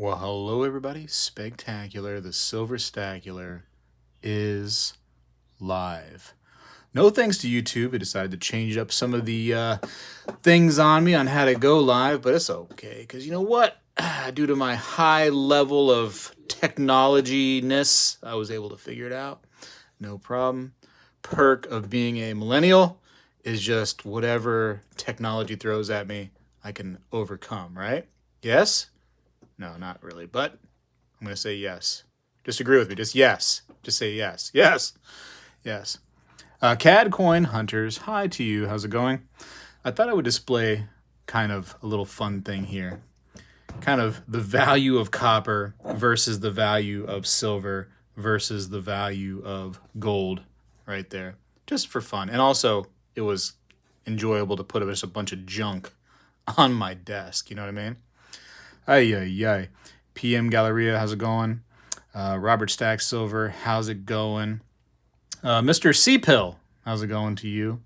Well, hello everybody. Spectacular, the Silver Stacular is live. No thanks to YouTube. It decided to change up some of the things on me on how to go live, but it's okay. Because you know what? Due to my high level of technology-ness, I was able to figure it out. No problem. Perk of being a millennial is just whatever technology throws at me, I can overcome, right? Yes? No, not really, but I'm going to say yes. Just agree with me. Just yes. Just say yes. Yes. Yes. CAD Coin Hunters, hi to you. How's it going? I thought I would display kind of a little fun thing here. Kind of the value of copper versus the value of silver versus the value of gold right there. Just for fun. And also, it was enjoyable to put just a bunch of junk on my desk. You know what I mean? Ay, ay, ay. PM Galleria, how's it going? Robert Stack Silver, how's it going? Mr. Seapill, how's it going to you?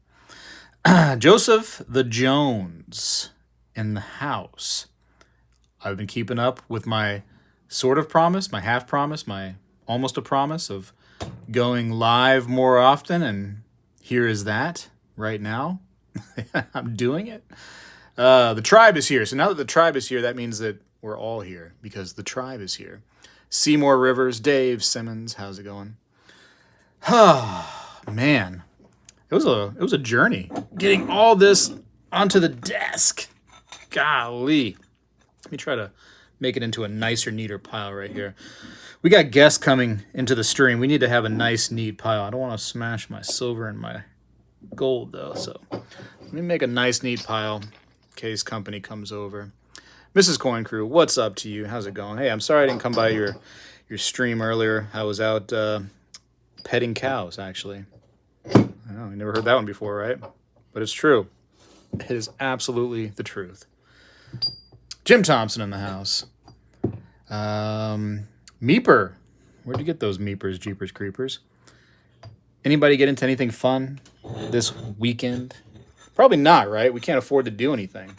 Joseph the Jones in the house. I've been keeping up with my sort of promise, my half promise, my almost a promise of going live more often, and here is that right now. I'm doing it. The tribe is here. So now that the tribe is here, that means that we're all here because the tribe is here. Seymour Rivers, Dave Simmons, how's it going? Man, it was a journey getting all this onto the desk. Golly. Let me try to make it into a nicer, neater pile right here. We got guests coming into the stream. We need to have a nice, neat pile. I don't want to smash my silver and my gold though, so let me make a nice, neat pile in case company comes over. Mrs. Coin Crew, what's up to you? How's it going? Hey, I'm sorry I didn't come by your stream earlier. I was out petting cows, actually. I know, you never heard that one before, right? But it's true. It is absolutely the truth. Jim Thompson in the house. Meeper. Where'd you get those Meepers, Jeepers, Creepers? Anybody get into anything fun this weekend? Probably not, right? We can't afford to do anything.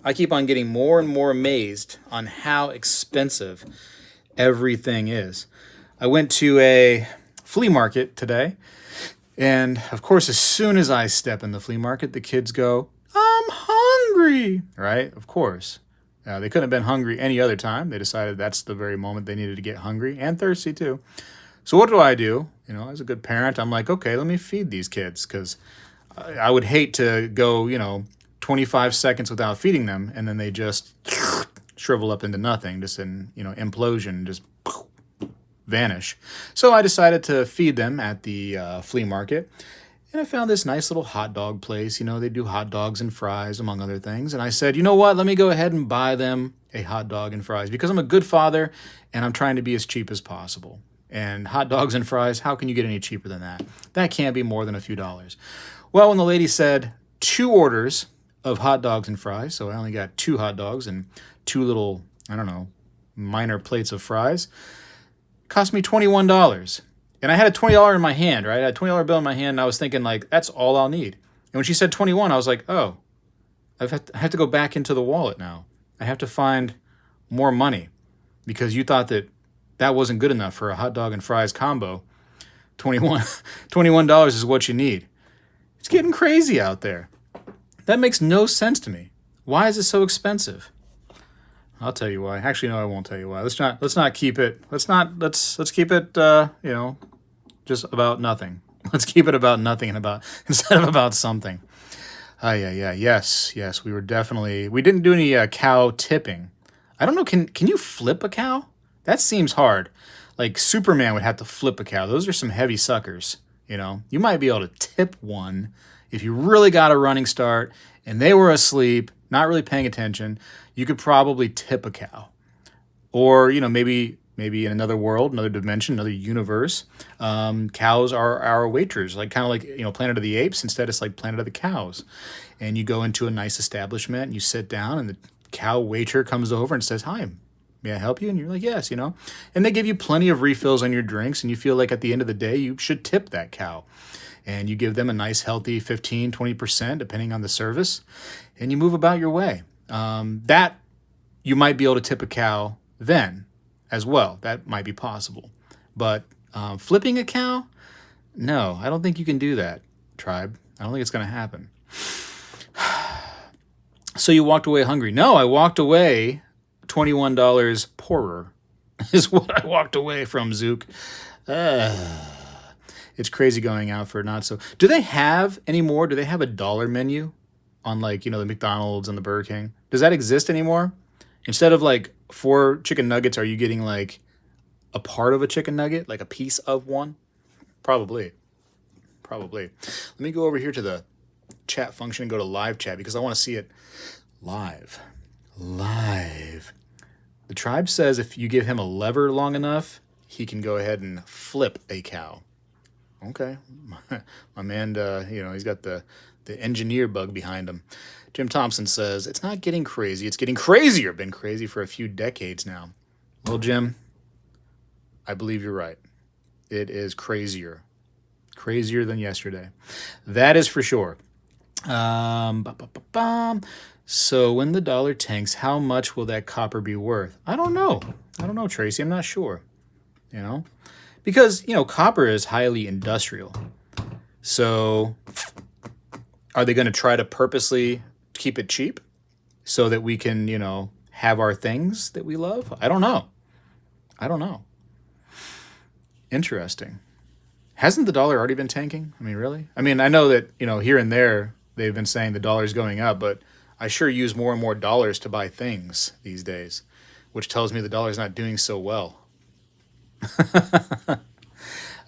I keep on getting more and more amazed on how expensive everything is. I went to a flea market today, and of course, as soon as I step in the flea market, the kids go, "I'm hungry," right? Of course. They couldn't have been hungry any other time. They decided that's the very moment they needed to get hungry and thirsty too. So what do? You know, as a good parent, I'm like, okay, let me feed these kids because I would hate to go, 25 seconds without feeding them, and then they just shrivel up into nothing, just in, implosion, just vanish. So I decided to feed them at the flea market, and I found this nice little hot dog place. They do hot dogs and fries, among other things. And I said, you know what? Let me go ahead and buy them a hot dog and fries because I'm a good father, and I'm trying to be as cheap as possible. And hot dogs and fries, how can you get any cheaper than that? That can't be more than a few dollars. Well, when the lady said 2 orders of hot dogs and fries, so I only got 2 hot dogs and 2 little, minor plates of fries, it cost me $21. And I had a $20 in my hand, right? I had a $20 bill in my hand, and I was thinking, like, that's all I'll need. And when she said 21, I was like, oh, I have to go back into the wallet now. I have to find more money because you thought that wasn't good enough for a hot dog and fries combo. $21 is what you need. It's getting crazy out there. That makes no sense to me. Why is it so expensive? I'll tell you why. Actually, no, I won't tell you why. Let's not keep it. Let's keep it. Just about nothing. Let's keep it about nothing instead of about something. Yeah. Yes. We didn't do any cow tipping. I don't know. Can you flip a cow? That seems hard. Like Superman would have to flip a cow. Those are some heavy suckers. You might be able to tip one if you really got a running start and they were asleep, not really paying attention. You could probably tip a cow. Or, maybe in another world, another dimension, another universe, cows are our waiters, kind of like Planet of the Apes. Instead, it's like Planet of the Cows. And you go into a nice establishment and you sit down and the cow waiter comes over and says, "Hi, may I help you?" And you're like, "Yes," And they give you plenty of refills on your drinks, and you feel like at the end of the day, you should tip that cow. And you give them a nice, healthy 15, 20%, depending on the service, and you move about your way. That you might be able to tip a cow then as well. That might be possible. But flipping a cow, no, I don't think you can do that, tribe. I don't think it's going to happen. So you walked away hungry. No, I walked away $21 poorer is what I walked away from, Zook. It's crazy going out for not so. Do they have anymore? Do they have a dollar menu on, like, you know, the McDonald's and the Burger King? Does that exist anymore? Instead of like 4 chicken nuggets, are you getting like a part of a chicken nugget, like a piece of one? Probably. Let me go over here to the chat function and go to live chat because I want to see it live. The tribe says if you give him a lever long enough, he can go ahead and flip a cow. Okay. My man, you know, he's got the engineer bug behind him. Jim Thompson says, it's not getting crazy. It's getting crazier. Been crazy for a few decades now. Well, Jim, I believe you're right. It is crazier. Crazier than yesterday. That is for sure. So when the dollar tanks, how much will that copper be worth? I don't know, Tracy. I'm not sure. You know? Because, you know, copper is highly industrial. So are they going to try to purposely keep it cheap so that we can, you know, have our things that we love? I don't know. Interesting. Hasn't the dollar already been tanking? I mean, really? I mean, I know that, you know, here and there they've been saying the dollar's going up, but I sure use more and more dollars to buy things these days, which tells me the dollar's not doing so well.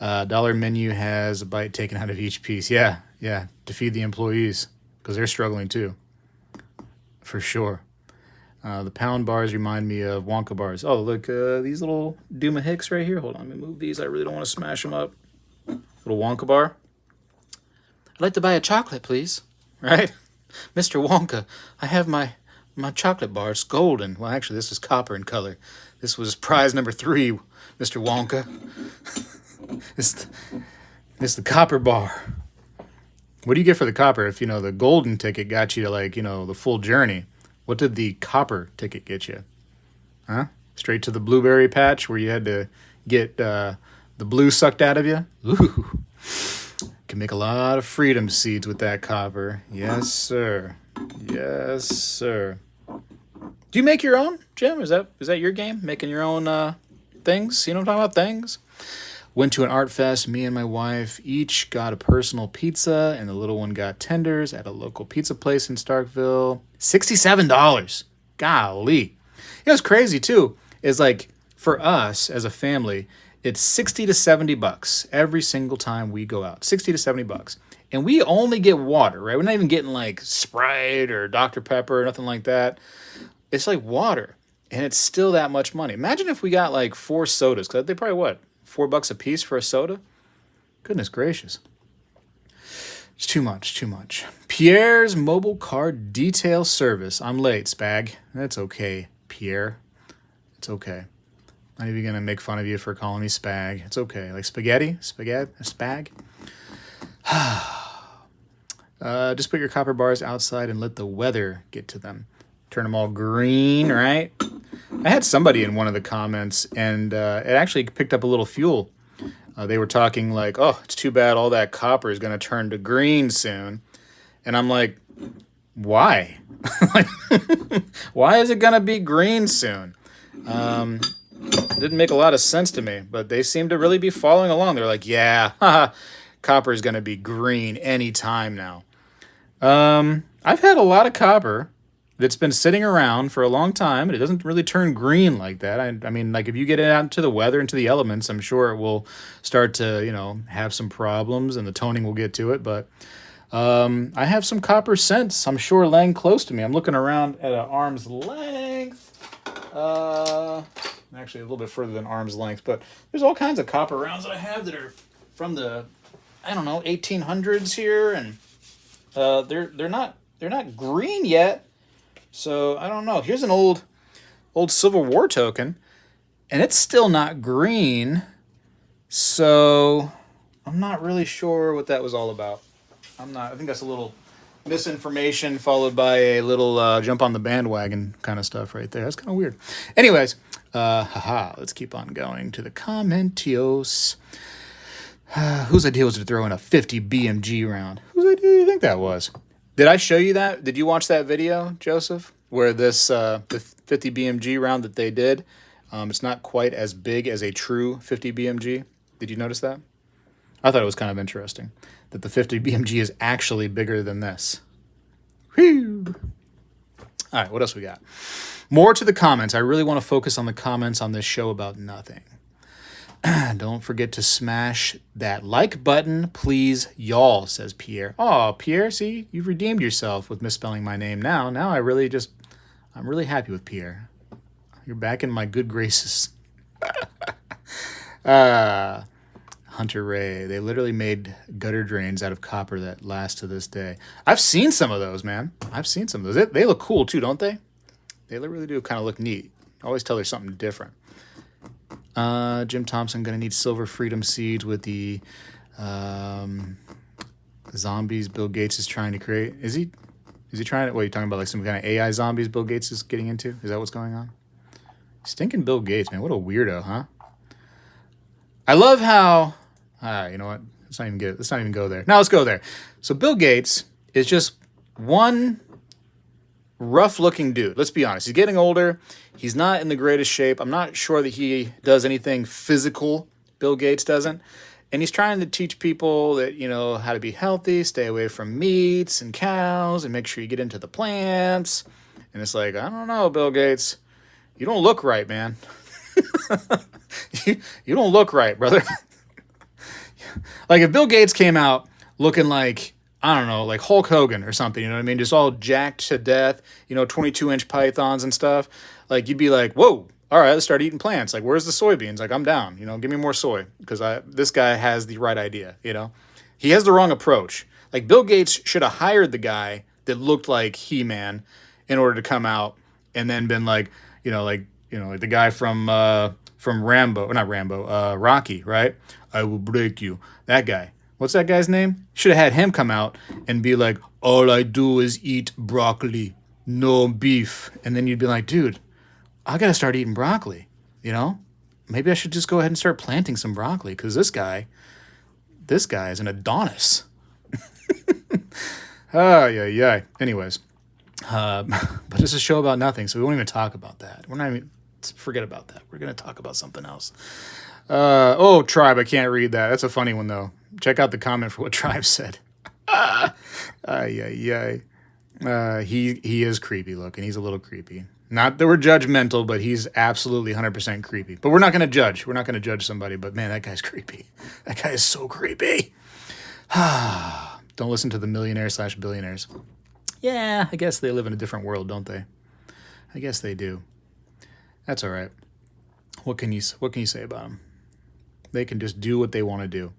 Dollar menu has a bite taken out of each piece. Yeah, to feed the employees because they're struggling too, for sure. The pound bars remind me of Wonka bars. Oh, look, these little Duma Hicks right here. Hold on, let me move these. I really don't want to smash them up. Little Wonka bar. I'd like to buy a chocolate, please. Right? Mr. Wonka, I have my chocolate bar. It's golden. Well, actually, this is copper in color. This was prize number 3, Mr. Wonka. It's the copper bar. What do you get for the copper if, you know, the golden ticket got you to, like, you know, the full journey? What did the copper ticket get you? Huh? Straight to the blueberry patch where you had to get the blue sucked out of you? Ooh. Can make a lot of freedom seeds with that copper. Yes, sir. Do you make your own, Jim? Is that your game? Making your own things? You know what I'm talking about? Things? Went to an art fest. Me and my wife each got a personal pizza, and the little one got tenders at a local pizza place in Starkville. $67. Golly. You know what's crazy, too, is like for us as a family, it's $60 to $70 every single time we go out. $60 to $70. And we only get water, right? We're not even getting like Sprite or Dr. Pepper or nothing like that. It's like water. And it's still that much money. Imagine if we got like 4 sodas. Because they probably, what, $4 a piece for a soda? Goodness gracious. It's too much. Pierre's mobile car detail service. I'm late, Spag. That's okay, Pierre. It's okay. Not even going to make fun of you for calling me Spag. It's okay. Like spaghetti? Spag? Just put your copper bars outside and let the weather get to them. Turn them all green, right? I had somebody in one of the comments, and it actually picked up a little fuel. They were talking like, oh, it's too bad all that copper is going to turn to green soon. And I'm like, why? Why is it going to be green soon? Didn't make a lot of sense to me, but they seem to really be following along. They're like, yeah, copper is going to be green any time now. I've had a lot of copper that's been sitting around for a long time, and it doesn't really turn green like that. I mean, like if you get it out into the weather, into the elements, I'm sure it will start to, you know, have some problems, and the toning will get to it. But I have some copper scents, I'm sure, laying close to me. I'm looking around at an arm's length. Actually, a little bit further than arm's length, but there's all kinds of copper rounds that I have that are from the, I don't know, 1800s here, and they're not green yet. So I don't know. Here's an old Civil War token, and it's still not green. So I'm not really sure what that was all about. I think that's a little misinformation followed by a little jump on the bandwagon kind of stuff right there. That's kind of weird. Anyways, let's keep on going to the commentios. Whose idea was to throw in a 50 BMG round? Whose idea do you think that was? Did I show you that? Did you watch that video, Joseph? Where this the 50 BMG round that they did, it's not quite as big as a true 50 BMG. Did you notice that? I thought it was kind of interesting that the 50 BMG is actually bigger than this. Whew. All right, what else we got? More to the comments. I really want to focus on the comments on this show about nothing. Don't forget to smash that like button, please, y'all, says Pierre. Oh, Pierre, see, you've redeemed yourself with misspelling my name now. Now I'm really happy with Pierre. You're back in my good graces. Hunter Ray, they literally made gutter drains out of copper that last to this day. I've seen some of those, man. I've seen some of those. They look cool too, don't they? They really do kind of look neat. I always tell there's something different. Jim Thompson gonna need silver freedom seeds with the zombies Bill Gates is trying to create. Is he trying to? What are you talking about? Like some kind of AI zombies Bill Gates is getting into? Is that what's going on? Stinking Bill Gates, man. What a weirdo, huh? I love how. You know what? Let's not even go there. Now let's go there. So Bill Gates is just one rough-looking dude. Let's be honest. He's getting older. He's not in the greatest shape. I'm not sure that he does anything physical. Bill Gates doesn't. And he's trying to teach people that, you know, how to be healthy, stay away from meats and cows, and make sure you get into the plants. And it's like, I don't know, Bill Gates. You don't look right, man. You don't look right, brother. Like if Bill Gates came out looking like, I don't know, like Hulk Hogan or something, you know what I mean? Just all jacked to death, 22-inch pythons and stuff. Like you'd be like, whoa, all right, let's start eating plants. Like, where's the soybeans? Like, I'm down, give me more soy because this guy has the right idea, He has the wrong approach. Like Bill Gates should have hired the guy that looked like He-Man in order to come out and then been like, like the guy from Rambo, or not Rambo, Rocky, right? I will break you. That guy. What's that guy's name? Should have had him come out and be like, all I do is eat broccoli, no beef. And then you'd be like, dude, I got to start eating broccoli, Maybe I should just go ahead and start planting some broccoli because this guy is an Adonis. Oh, yeah. Anyways, but it's a show about nothing, so we won't even talk about that. Forget about that. We're going to talk about something else. Tribe, I can't read that. That's a funny one, though. Check out the comment for what Tribe said. He is creepy looking. He's a little creepy. Not that we're judgmental, but he's absolutely 100% creepy. But we're not going to judge. We're not going to judge somebody, but man, that guy's creepy. That guy is so creepy. Don't listen to the millionaire/billionaires. Yeah, I guess they live in a different world, don't they? I guess they do. That's all right. What can you say about them? They can just do what they want to do.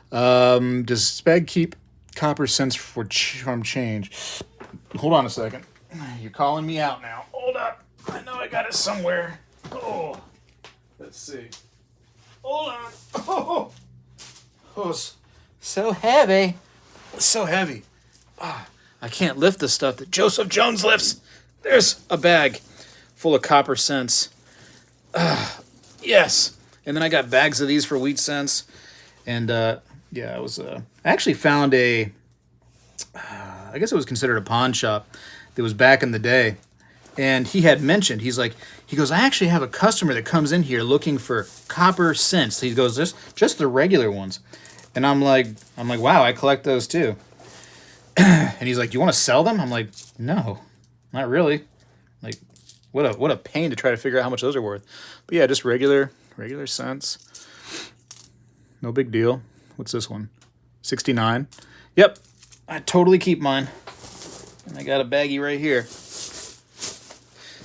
Does Speg keep copper cents from change? Hold on a second. You're calling me out now. Hold up. I know I got it somewhere. Oh, let's see. Hold on. Oh, so heavy. It's so heavy. I can't lift the stuff that Joseph Jones lifts. There's a bag full of copper cents. Yes. And then I got bags of these for wheat cents. And I actually found I guess it was considered a pawn shop that was back in the day. And he had mentioned, he goes, I actually have a customer that comes in here looking for copper cents. He goes, just the regular ones. And I'm like, wow, I collect those too. And he's like, do you want to sell them? I'm like, no, not really. Like, what a pain to try to figure out how much those are worth. But yeah, just regular cents. No big deal. What's this one? 69. Yep, I totally keep mine. And I got a baggie right here.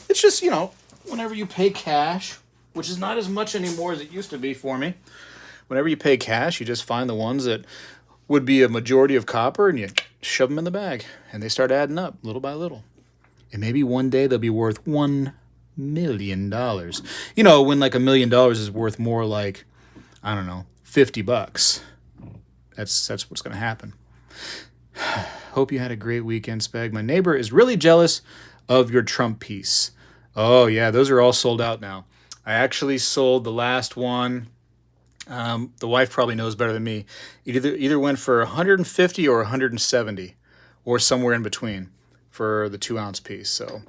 It's just, whenever you pay cash, which is not as much anymore as it used to be for me. Whenever you pay cash, you just find the ones that would be a majority of copper and you shove them in the bag. And they start adding up little by little. And maybe one day they'll be worth $1 million. When like $1 million is worth more like, I don't know, $50. That's what's going to happen. Hope you had a great weekend, Speg. My neighbor is really jealous of your Trump piece. Oh, yeah, those are all sold out now. I actually sold the last one. The wife probably knows better than me. It either went for 150 or 170 or somewhere in between for the 2-ounce piece. So,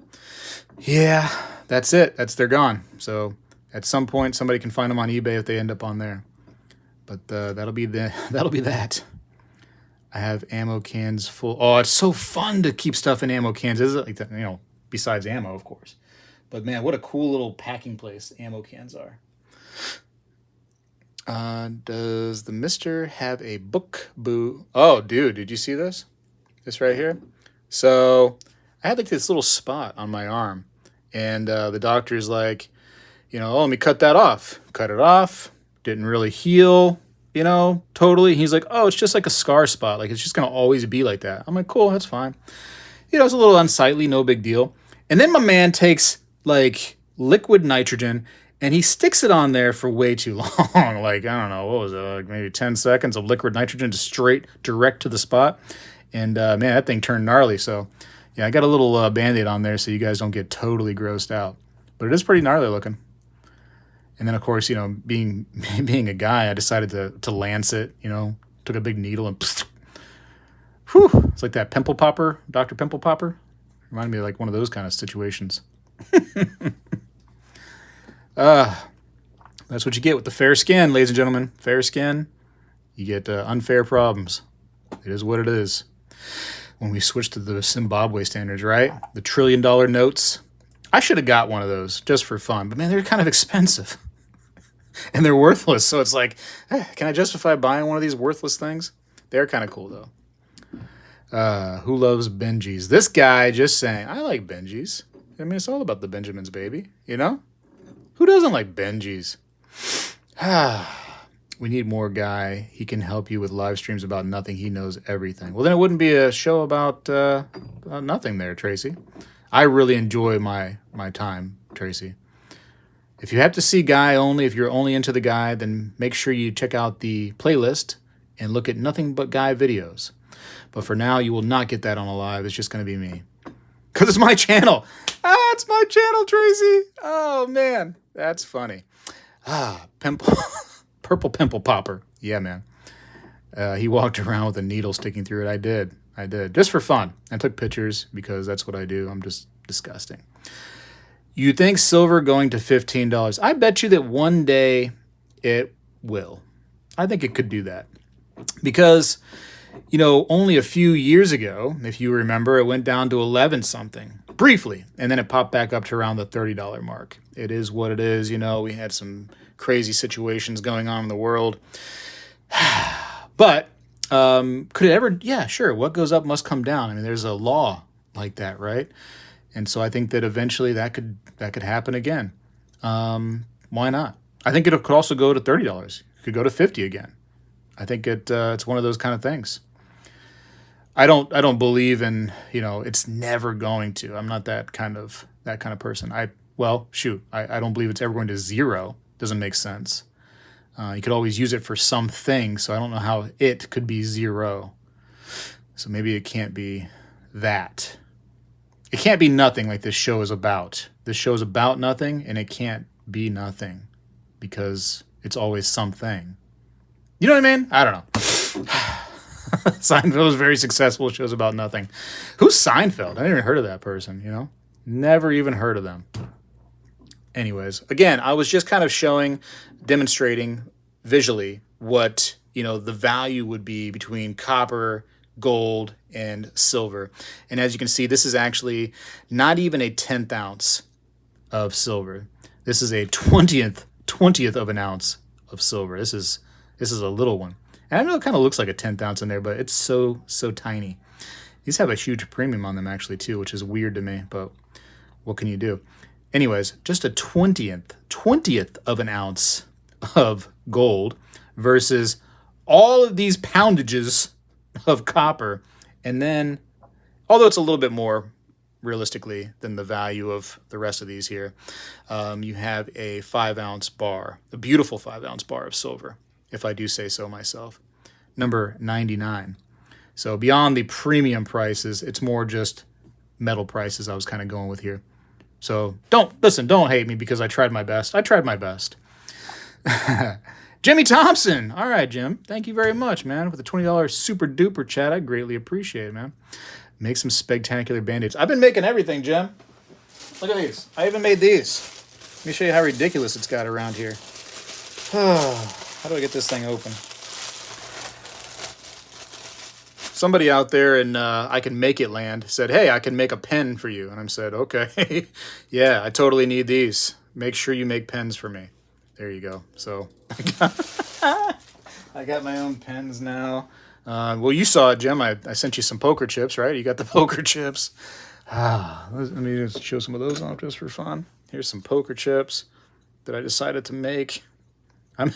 yeah, that's it. They're gone. So, at some point, somebody can find them on eBay if they end up on there. But that'll be that. I have ammo cans full. Oh, it's so fun to keep stuff in ammo cans, isn't it? Like that, besides ammo, of course. But man, what a cool little packing place ammo cans are. Does the Mister have a book boo? Oh, dude, did you see this? This right here? So I had like this little spot on my arm, and the doctor's like, oh, let me cut that off. Cut it off. Didn't really heal, totally. He's like, oh, it's just like a scar spot. Like, it's just going to always be like that. I'm like, cool, that's fine. It's a little unsightly, no big deal. And then my man takes like liquid nitrogen and he sticks it on there for way too long. Like, I don't know, what was it? Like maybe 10 seconds of liquid nitrogen just direct to the spot. And man, that thing turned gnarly. So yeah, I got a little Band-Aid on there so you guys don't get totally grossed out. But it is pretty gnarly looking. And then, of course, being a guy, I decided to lance it, took a big needle and whew, it's like that pimple popper, Dr. Pimple Popper. Reminded me of like one of those kind of situations. That's what you get with the fair skin, ladies and gentlemen. Fair skin, you get unfair problems. It is what it is. When we switch to the Zimbabwe standards, right? The $1 trillion notes. I should have got one of those just for fun, but man, they're kind of expensive. And they're worthless, so it's like, can I justify buying one of these worthless things? They're kind of cool, though. Who loves Benjis? This guy just saying, I like Benjis. I mean, it's all about the Benjamins, baby. Who doesn't like Benjis? We need more guy. He can help you with live streams about nothing. He knows everything. Well, then it wouldn't be a show about nothing there, Tracy. I really enjoy my time, Tracy. If you have to see Guy only, if you're only into the Guy, then make sure you check out the playlist and look at nothing but Guy videos. But for now, you will not get that on a live. It's just going to be me. Because it's my channel. It's my channel, Tracy. Oh, man. That's funny. Purple Pimple Popper. Yeah, man. He walked around with a needle sticking through it. I did. Just for fun. I took pictures because that's what I do. I'm just disgusting. You think silver going to $15? I bet you that one day it will. I think it could do that. Because, only a few years ago, if you remember, it went down to 11 something briefly. And then it popped back up to around the $30 mark. It is what it is. We had some crazy situations going on in the world. But could it ever? Yeah, sure. What goes up must come down. I mean, there's a law like that, right? And so I think that eventually that could happen again. Why not? I think it could also go to $30. It could go to $50 again. I think it's one of those kind of things. I don't believe in, it's never going to. I'm not that kind of person. I don't believe it's ever going to zero. Doesn't make sense. You could always use it for something, so I don't know how it could be zero. So maybe it can't be that. It can't be nothing like this show is about. This show is about nothing, and it can't be nothing because it's always something. You know what I mean? I don't know. Seinfeld was very successful. Shows about nothing. Who's Seinfeld? I never even heard of that person, Never even heard of them. Anyways, again, I was just kind of demonstrating visually what, the value would be between copper, gold, and silver. And as you can see, this is actually not even a 10th ounce of silver. This is a 20th of an ounce of silver. This is a little one. And I know it kind of looks like a 10th ounce in there, but it's so tiny. These have a huge premium on them actually too, which is weird to me, but what can you do? Anyways, just a 20th of an ounce of gold versus all of these poundages of copper. And then, although it's a little bit more realistically than the value of the rest of these here, you have a 5-ounce bar, a beautiful 5-ounce bar of silver, if I do say so myself. Number 99. So beyond the premium prices, it's more just metal prices I was kind of going with here. So don't hate me because I tried my best. I tried my best. Jimmy Thompson. All right, Jim. Thank you very much, man, for the $20 super duper chat. I greatly appreciate it, man. Make some spectacular band-aids. I've been making everything, Jim. Look at these. I even made these. Let me show you how ridiculous it's got around here. How do I get this thing open? Somebody out there in I Can Make It land said, hey, I can make a pen for you. And I said, okay. Yeah, I totally need these. Make sure you make pens for me. There you go. So I got my own pens now. Well, you saw it, Jim. I sent you some poker chips, right? You got the poker chips. Let me just show some of those off just for fun. Here's some poker chips that I decided to make. I'm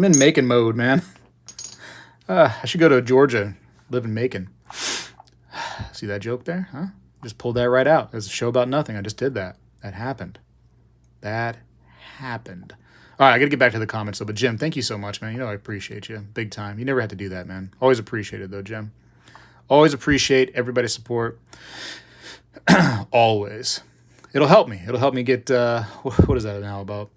in making mode, man. I should go to Georgia, live in Macon. See that joke there? Huh? Just pulled that right out. There's a show about nothing. I just did that. That happened. That happened. All right, I got to get back to the comments, though. But, Jim, thank you so much, man. You know I appreciate you. Big time. You never had to do that, man. Always appreciate it, though, Jim. Always appreciate everybody's support. Always. It'll help me. It'll help me get, what is that now, about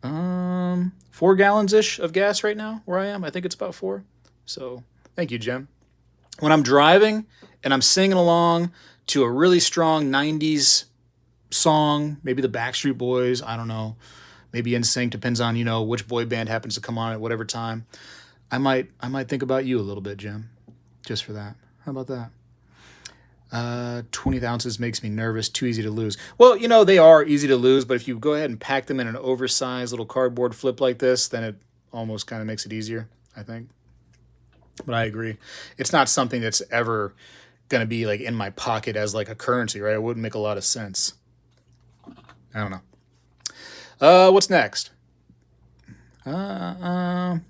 4 gallons-ish of gas right now where I am. I think it's about 4. So, thank you, Jim. When I'm driving and I'm singing along to a really strong 90s song, maybe the Backstreet Boys, I don't know, maybe NSYNC, depends on, which boy band happens to come on at whatever time. I might think about you a little bit, Jim, just for that. How about that? 20 ounces makes me nervous, too easy to lose. Well, they are easy to lose, but if you go ahead and pack them in an oversized little cardboard flip like this, then it almost kind of makes it easier, I think. But I agree. It's not something that's ever going to be like in my pocket as like a currency, right? It wouldn't make a lot of sense. I don't know. What's next? You're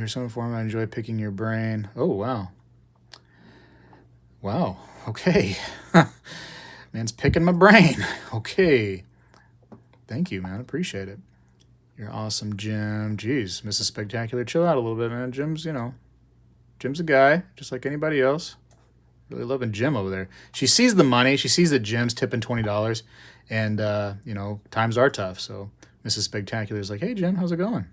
so form. I enjoy picking your brain. Oh, wow. Wow. Okay. Man's picking my brain. Okay. Thank you, man. Appreciate it. You're awesome, Jim. Jeez, Mrs. Spectacular, chill out a little bit, man. Jim's a guy, just like anybody else. Really loving Jim over there. She sees the money. She sees that Jim's tipping $20. And, times are tough. So Mrs. Spectacular is like, hey, Jim, how's it going?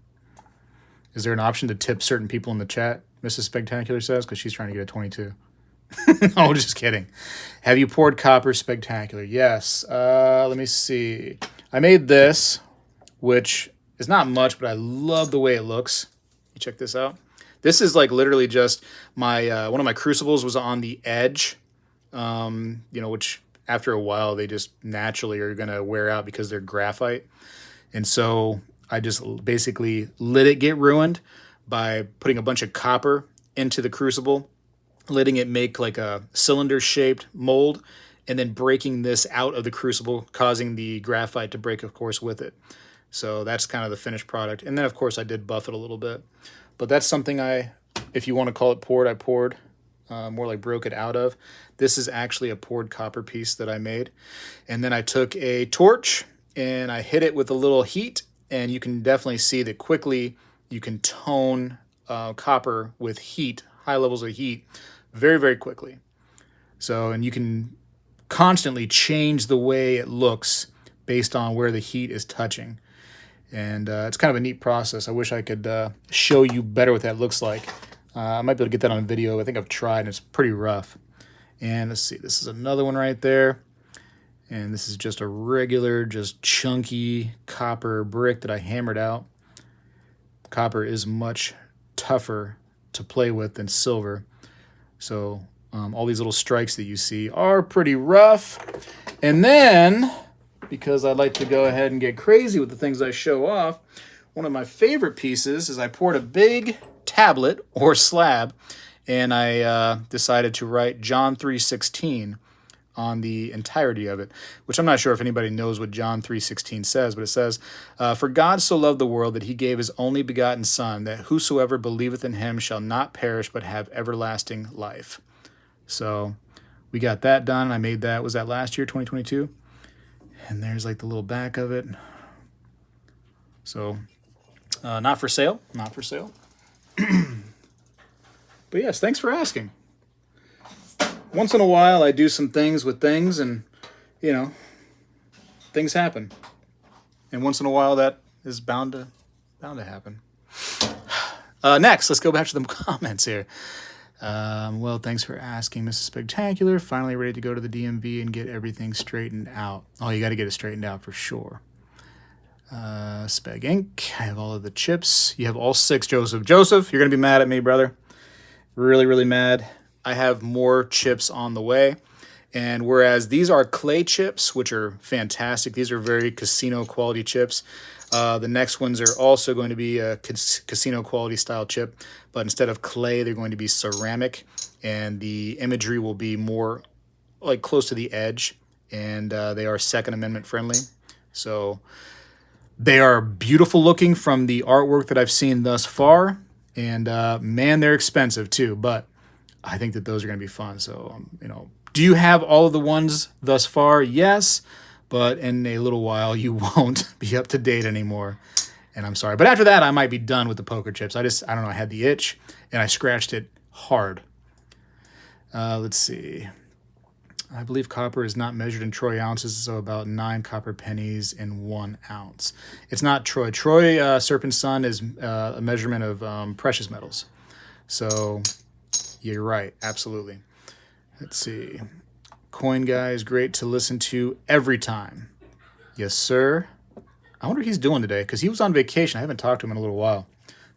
Is there an option to tip certain people in the chat? Mrs. Spectacular says, because she's trying to get a 22. No, just kidding. Have you poured copper? Spectacular. Yes. Let me see. I made this, which is not much, but I love the way it looks. You check this out. This is like literally just my one of my crucibles was on the edge, which after a while they just naturally are going to wear out because they're graphite. And so I just basically let it get ruined by putting a bunch of copper into the crucible, letting it make like a cylinder-shaped mold, and then breaking this out of the crucible, causing the graphite to break, of course, with it. So that's kind of the finished product. And then, of course, I did buff it a little bit. But that's something if you want to call it poured, I poured, more like broke it out of. This is actually a poured copper piece that I made. And then I took a torch and I hit it with a little heat, and you can definitely see that quickly you can tone copper with heat, high levels of heat, very, very quickly. So, and you can constantly change the way it looks based on where the heat is touching. And it's kind of a neat process. I wish I could show you better what that looks like. I might be able to get that on video. I think I've tried, and it's pretty rough. And let's see, this is another one right there. And this is just a regular, just chunky copper brick that I hammered out. Copper is much tougher to play with than silver. So all these little strikes that you see are pretty rough. And then, because I like to go ahead and get crazy with the things I show off, one of my favorite pieces is I poured a big tablet or slab, and I decided to write John 3:16 on the entirety of it, which I'm not sure if anybody knows what John 3:16 says, but it says, for God so loved the world that he gave his only begotten Son, that whosoever believeth in him shall not perish but have everlasting life. So we got that done. I made that, was that last year, 2022? And there's like the little back of it. So not for sale, not for sale. But yes, thanks for asking. once in a while I do some things with things, and you know, things happen. And once in a while that is bound to happen. Next, let's go back to the comments here. Well, thanks for asking, Mrs. Spectacular. Finally ready to go to the DMV and get everything straightened out. Oh, you got to get it straightened out for sure. Speg Inc. I have all of the chips. You have all 6, Joseph. Joseph, you're going to be mad at me, brother. Really, really mad. I have more chips on the way. And whereas these are clay chips, which are fantastic, these are very casino quality chips. The next ones are also going to be a casino quality style chip, but instead of clay, they're going to be ceramic, and the imagery will be more like close to the edge, and they are Second Amendment friendly. So they are beautiful looking from the artwork that I've seen thus far, and man, they're expensive too, but I think that those are going to be fun. So, you know, do you have all of the ones thus far? Yes. But in a little while, you won't be up to date anymore. And I'm sorry. But after that, I might be done with the poker chips. I don't know, I had the itch, and I scratched it hard. Let's see. I believe copper is not measured in troy ounces, so about 9 copper pennies in 1 ounce. It's not troy. Troy Serpent Sun is a measurement of precious metals. So you're right. Absolutely. Let's see. Coin Guy is great to listen to every time. Yes, sir. I wonder what he's doing today, because he was on vacation. I haven't talked to him in a little while.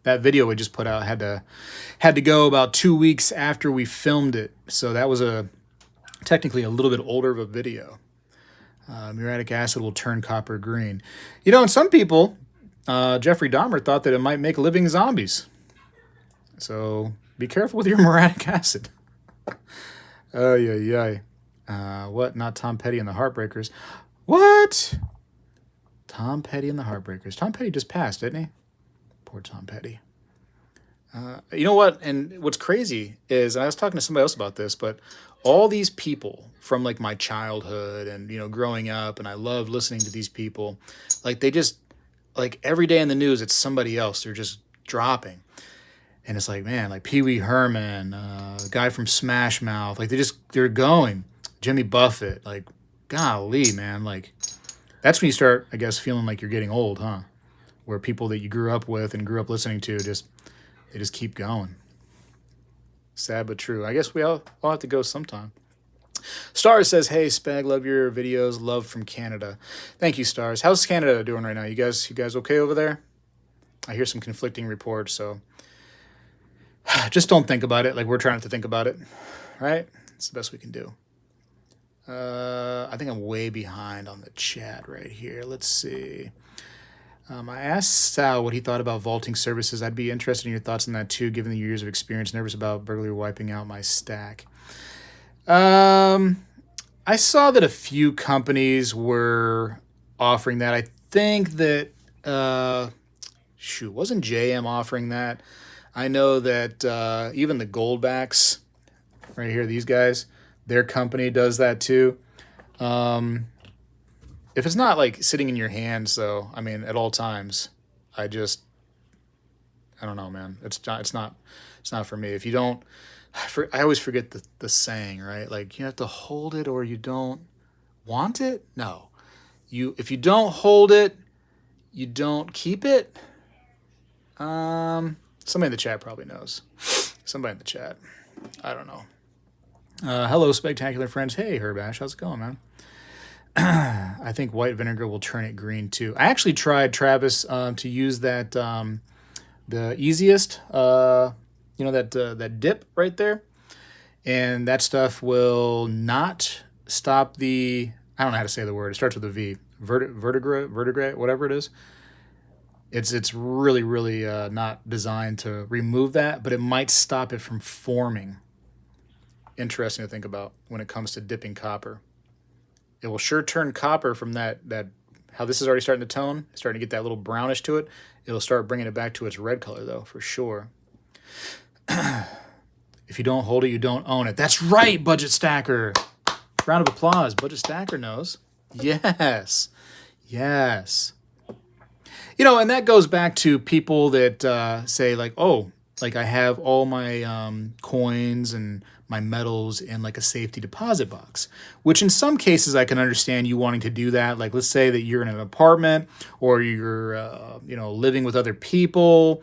That video we just put out had to go about 2 weeks after we filmed it. So that was technically a little bit older of a video. Muriatic acid will turn copper green. You know, and some people, Jeffrey Dahmer thought that it might make living zombies. So be careful with your muriatic acid. Oh, yeah. What? Not Tom Petty and the Heartbreakers. What? Tom Petty and the Heartbreakers. Tom Petty just passed, didn't he? Poor Tom Petty. You know what? And what's crazy is, I was talking to somebody else about this, but all these people from like my childhood and, you know, growing up, and I love listening to these people, like they just, like every day in the news, it's somebody else. They're just dropping. And it's like, man, like Pee Wee Herman, the guy from Smash Mouth, like they're going. Jimmy Buffett, like, golly, man, like, that's when you start, I guess, feeling like you're getting old, huh? Where people that you grew up with and grew up listening to, they just keep going. Sad but true. I guess we all have to go sometime. Stars says, hey, Spag, love your videos. Love from Canada. Thank you, Stars. How's Canada doing right now? You guys okay over there? I hear some conflicting reports, so just don't think about it like we're trying to think about it, right? It's the best we can do. I think I'm way behind on the chat right here. Let's see. I asked Sal what he thought about vaulting services. I'd be interested in your thoughts on that too, given the years of experience. Nervous about burglary wiping out my stack. I saw that a few companies were offering that. I think that, wasn't JM offering that? I know that even the Goldbacks, right here, these guys, their company does that too. If it's not like sitting in your hands, though, I mean, at all times, I don't know, man. It's not for me. If you don't, I always forget the saying, right? Like you have to hold it or you don't want it. No, if you don't hold it, you don't keep it. Somebody in the chat probably knows. Somebody in the chat. I don't know. Hello, spectacular friends. Hey, Herbash. How's it going, man? I think white vinegar will turn it green, too. I actually tried, Travis, to use that, the easiest, that dip right there. And that stuff will not stop the, I don't know how to say the word. It starts with a V. Vertegrate, whatever it is. It's really, really not designed to remove that, but it might stop it from forming. Interesting to think about when it comes to dipping copper. It will sure turn copper from that how this is already starting to tone, starting to get that little brownish to it. It'll start bringing it back to its red color, though, for sure. If you don't hold it, you don't own it. That's right, Budget Stacker. Round of applause. Budget Stacker knows. Yes. You know, and that goes back to people that say like, oh, Like I have all my coins and my metals in like a safety deposit box, which in some cases I can understand you wanting to do that. Like let's say that you're in an apartment or you're living with other people,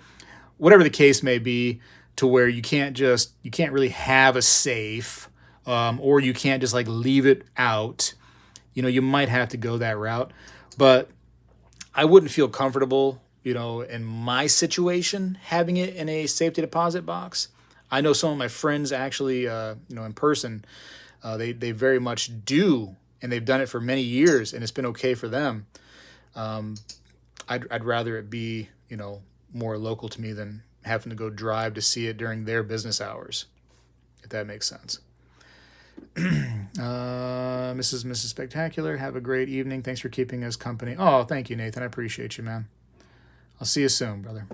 whatever the case may be, to where you can't really have a safe, or you can't just like leave it out. You might have to go that route, but I wouldn't feel comfortable, in my situation, having it in a safety deposit box. I know some of my friends actually, in person, they very much do, and they've done it for many years, and it's been okay for them. I'd rather it be, more local to me than having to go drive to see it during their business hours, if that makes sense. Mrs. Spectacular, have a great evening. Thanks for keeping us company. Oh, thank you, Nathan. I appreciate you, man. I'll see you soon, brother.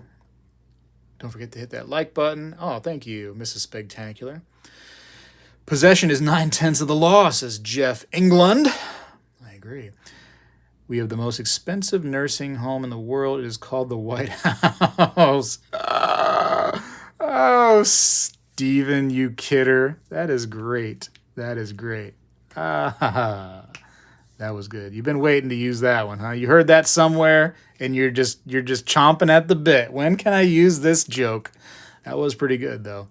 Don't forget to hit that like button. Oh, thank you, Mrs. Spectacular. Possession is 9/10 of the law, says Jeff England. I agree. We have the most expensive nursing home in the world. It is called the White House. Oh, Steven, you kidder. That is great. That is great. That was good. You've been waiting to use that one, huh? You heard that somewhere, and you're just chomping at the bit. When can I use this joke? That was pretty good, though.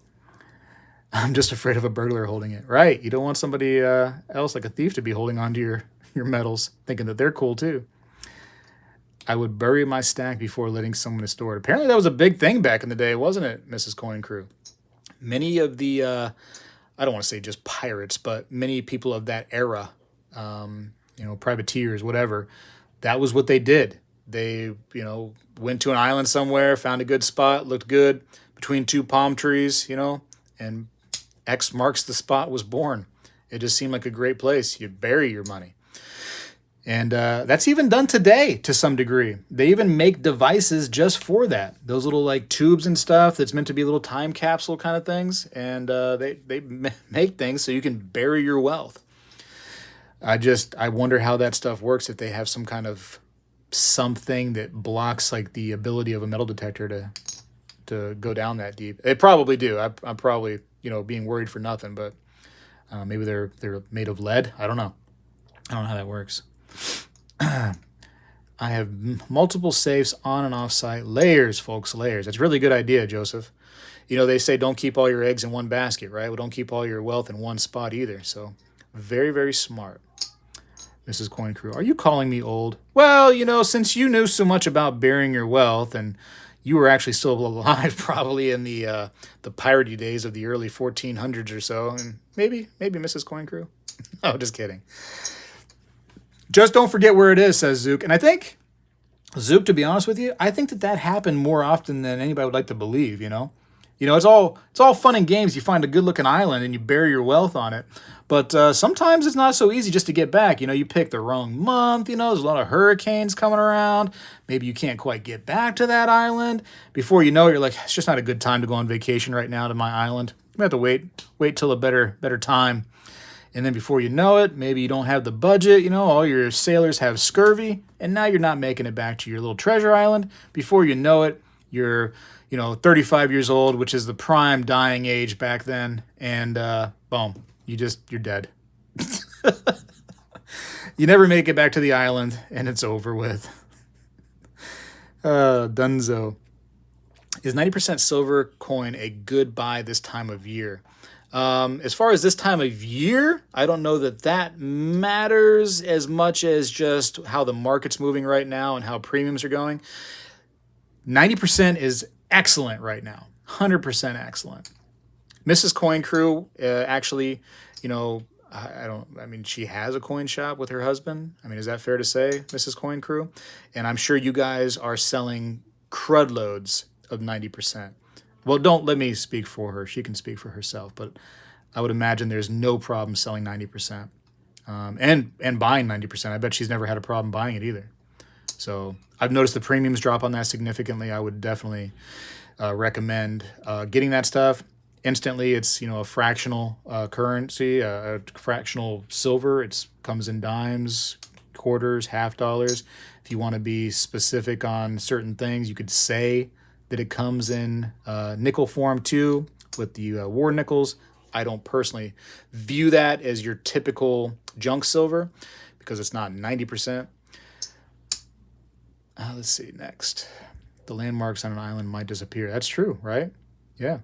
I'm just afraid of a burglar holding it. Right. You don't want somebody else, like a thief, to be holding onto your metals, thinking that they're cool, too. I would bury my stack before letting someone store it. Apparently, that was a big thing back in the day, wasn't it, Mrs. Coin Crew? Many of the, I don't want to say just pirates, but many people of that era, privateers, whatever, that was what they did. They, went to an island somewhere, found a good spot, looked good between two palm trees, and X marks the spot was born. It just seemed like a great place. You bury your money. And that's even done today to some degree. They even make devices just for that. Those little like tubes and stuff that's meant to be little time capsule kind of things. And they make things so you can bury your wealth. I wonder how that stuff works, if they have some kind of something that blocks like the ability of a metal detector to go down that deep. They probably do. I'm probably, being worried for nothing, but maybe they're made of lead. I don't know. I don't know how that works. I have multiple safes on and off site. Layers, folks, layers. That's a really good idea, Joseph. They say don't keep all your eggs in one basket, right? Well, don't keep all your wealth in one spot either. So very, very smart. Mrs. Coin Crew, are you calling me old? Well, since you knew so much about burying your wealth, and you were actually still alive probably in the piratey days of the early 1400s or so, and maybe Mrs. Coin Crew. Oh, just kidding. Just don't forget where it is, says Zook. And I think, Zook, to be honest with you, I think that happened more often than anybody would like to believe, it's all fun and games. You find a good-looking island and you bury your wealth on it. But sometimes it's not so easy just to get back. You pick the wrong month. There's a lot of hurricanes coming around. Maybe you can't quite get back to that island. Before you know it, you're like, it's just not a good time to go on vacation right now to my island. I'm going to have to wait till a better time. And then before you know it, maybe you don't have the budget, all your sailors have scurvy, and now you're not making it back to your little treasure island. Before you know it, you're, 35 years old, which is the prime dying age back then, and boom, you're dead. You never make it back to the island, and it's over with. Dunzo. Is 90% silver coin a good buy this time of year? As far as this time of year, I don't know that matters as much as just how the market's moving right now and how premiums are going. 90% is excellent right now. 100% excellent. Mrs. Coin Crew, actually, she has a coin shop with her husband. Is that fair to say, Mrs. Coin Crew? And I'm sure you guys are selling crud loads of 90%. Well, don't let me speak for her. She can speak for herself, but I would imagine there's no problem selling 90%, and buying 90%. I bet she's never had a problem buying it either. So I've noticed the premiums drop on that significantly. I would definitely recommend getting that stuff. Instantly, it's a fractional currency, a fractional silver. It comes in dimes, quarters, $50. If you want to be specific on certain things, you could say that it comes in nickel form too, with the war nickels. I don't personally view that as your typical junk silver because it's not 90%. Let's see, next. The landmarks on an island might disappear. That's true, right? Yeah.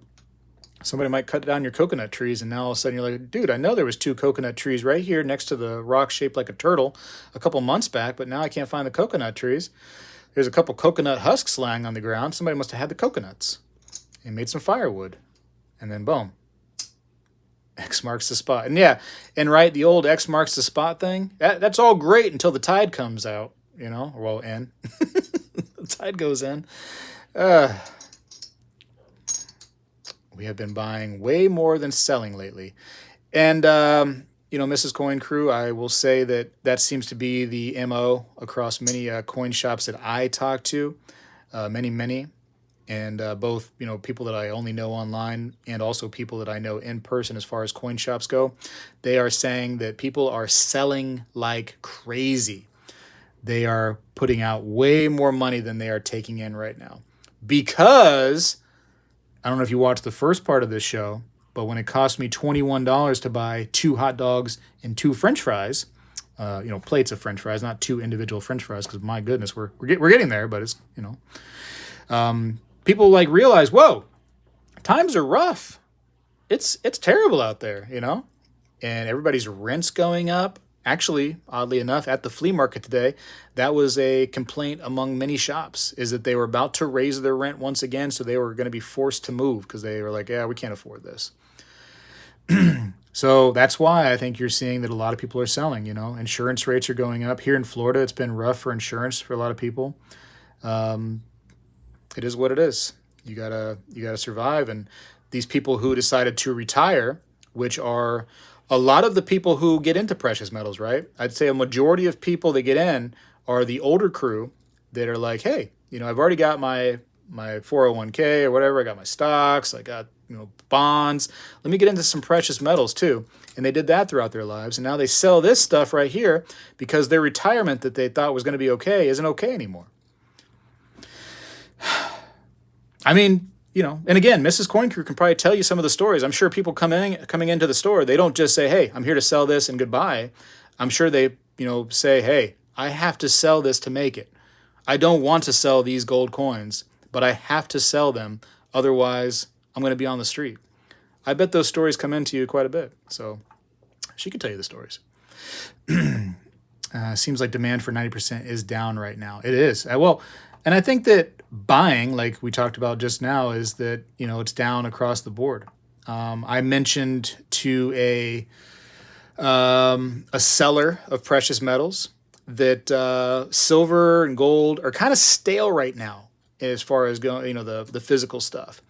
Somebody might cut down your coconut trees, and now all of a sudden you're like, dude, I know there was 2 coconut trees right here next to the rock shaped like a turtle a couple months back, but now I can't find the coconut trees. There's a couple coconut husks lying on the ground. Somebody must have had the coconuts and made some firewood. And then boom, X marks the spot. And yeah, and right, the old X marks the spot thing, that's all great until the tide comes out, you know, or well, in. The tide goes in. We have been buying way more than selling lately. And, you know, Mrs. Coin Crew, I will say that that seems to be the MO across many coin shops that I talk to, many. And both, you know, people that I only know online and also people that I know in person as far as coin shops go, they are saying that people are selling like crazy. They are putting out way more money than they are taking in right now. Because I don't know if you watched the first part of this show, but when it cost me $21 to buy 2 hot dogs and 2 French fries, you know, plates of French fries, not 2 individual French fries, because my goodness, we're getting there, but it's, you know, people like realize, whoa, times are rough. It's terrible out there, you know, and everybody's rent's going up. Actually, oddly enough, at the flea market today, that was a complaint among many shops, is that they were about to raise their rent once again, so they were going to be forced to move because they were like, yeah, we can't afford this. So that's why I think you're seeing that a lot of people are selling, you know. Insurance rates are going up. Here in Florida, it's been rough for insurance for a lot of people. It is what it is. You gotta survive. And these people who decided to retire, which are a lot of the people who get into precious metals, right? I'd say a majority of people that get in are the older crew that are like, hey, you know, I've already got my 401k or whatever. I got my stocks. I got, you know, bonds. Let me get into some precious metals too. And they did that throughout their lives. And now they sell this stuff right here because their retirement that they thought was going to be okay isn't okay anymore. I mean, you know, and again, Mrs. Coin Crew can probably tell you some of the stories. I'm sure people coming into the store, they don't just say, hey, I'm here to sell this and goodbye. I'm sure they, you know, say, hey, I have to sell this to make it. I don't want to sell these gold coins, but I have to sell them. Otherwise, I'm going to be on the street. I bet those stories come into you quite a bit. So she could tell you the stories. Seems like demand for 90% is down right now. It is. Well, and I think that buying, like we talked about just now, is that, you know, it's down across the board. I mentioned to a seller of precious metals that silver and gold are kind of stale right now as far as going, you know, the physical stuff.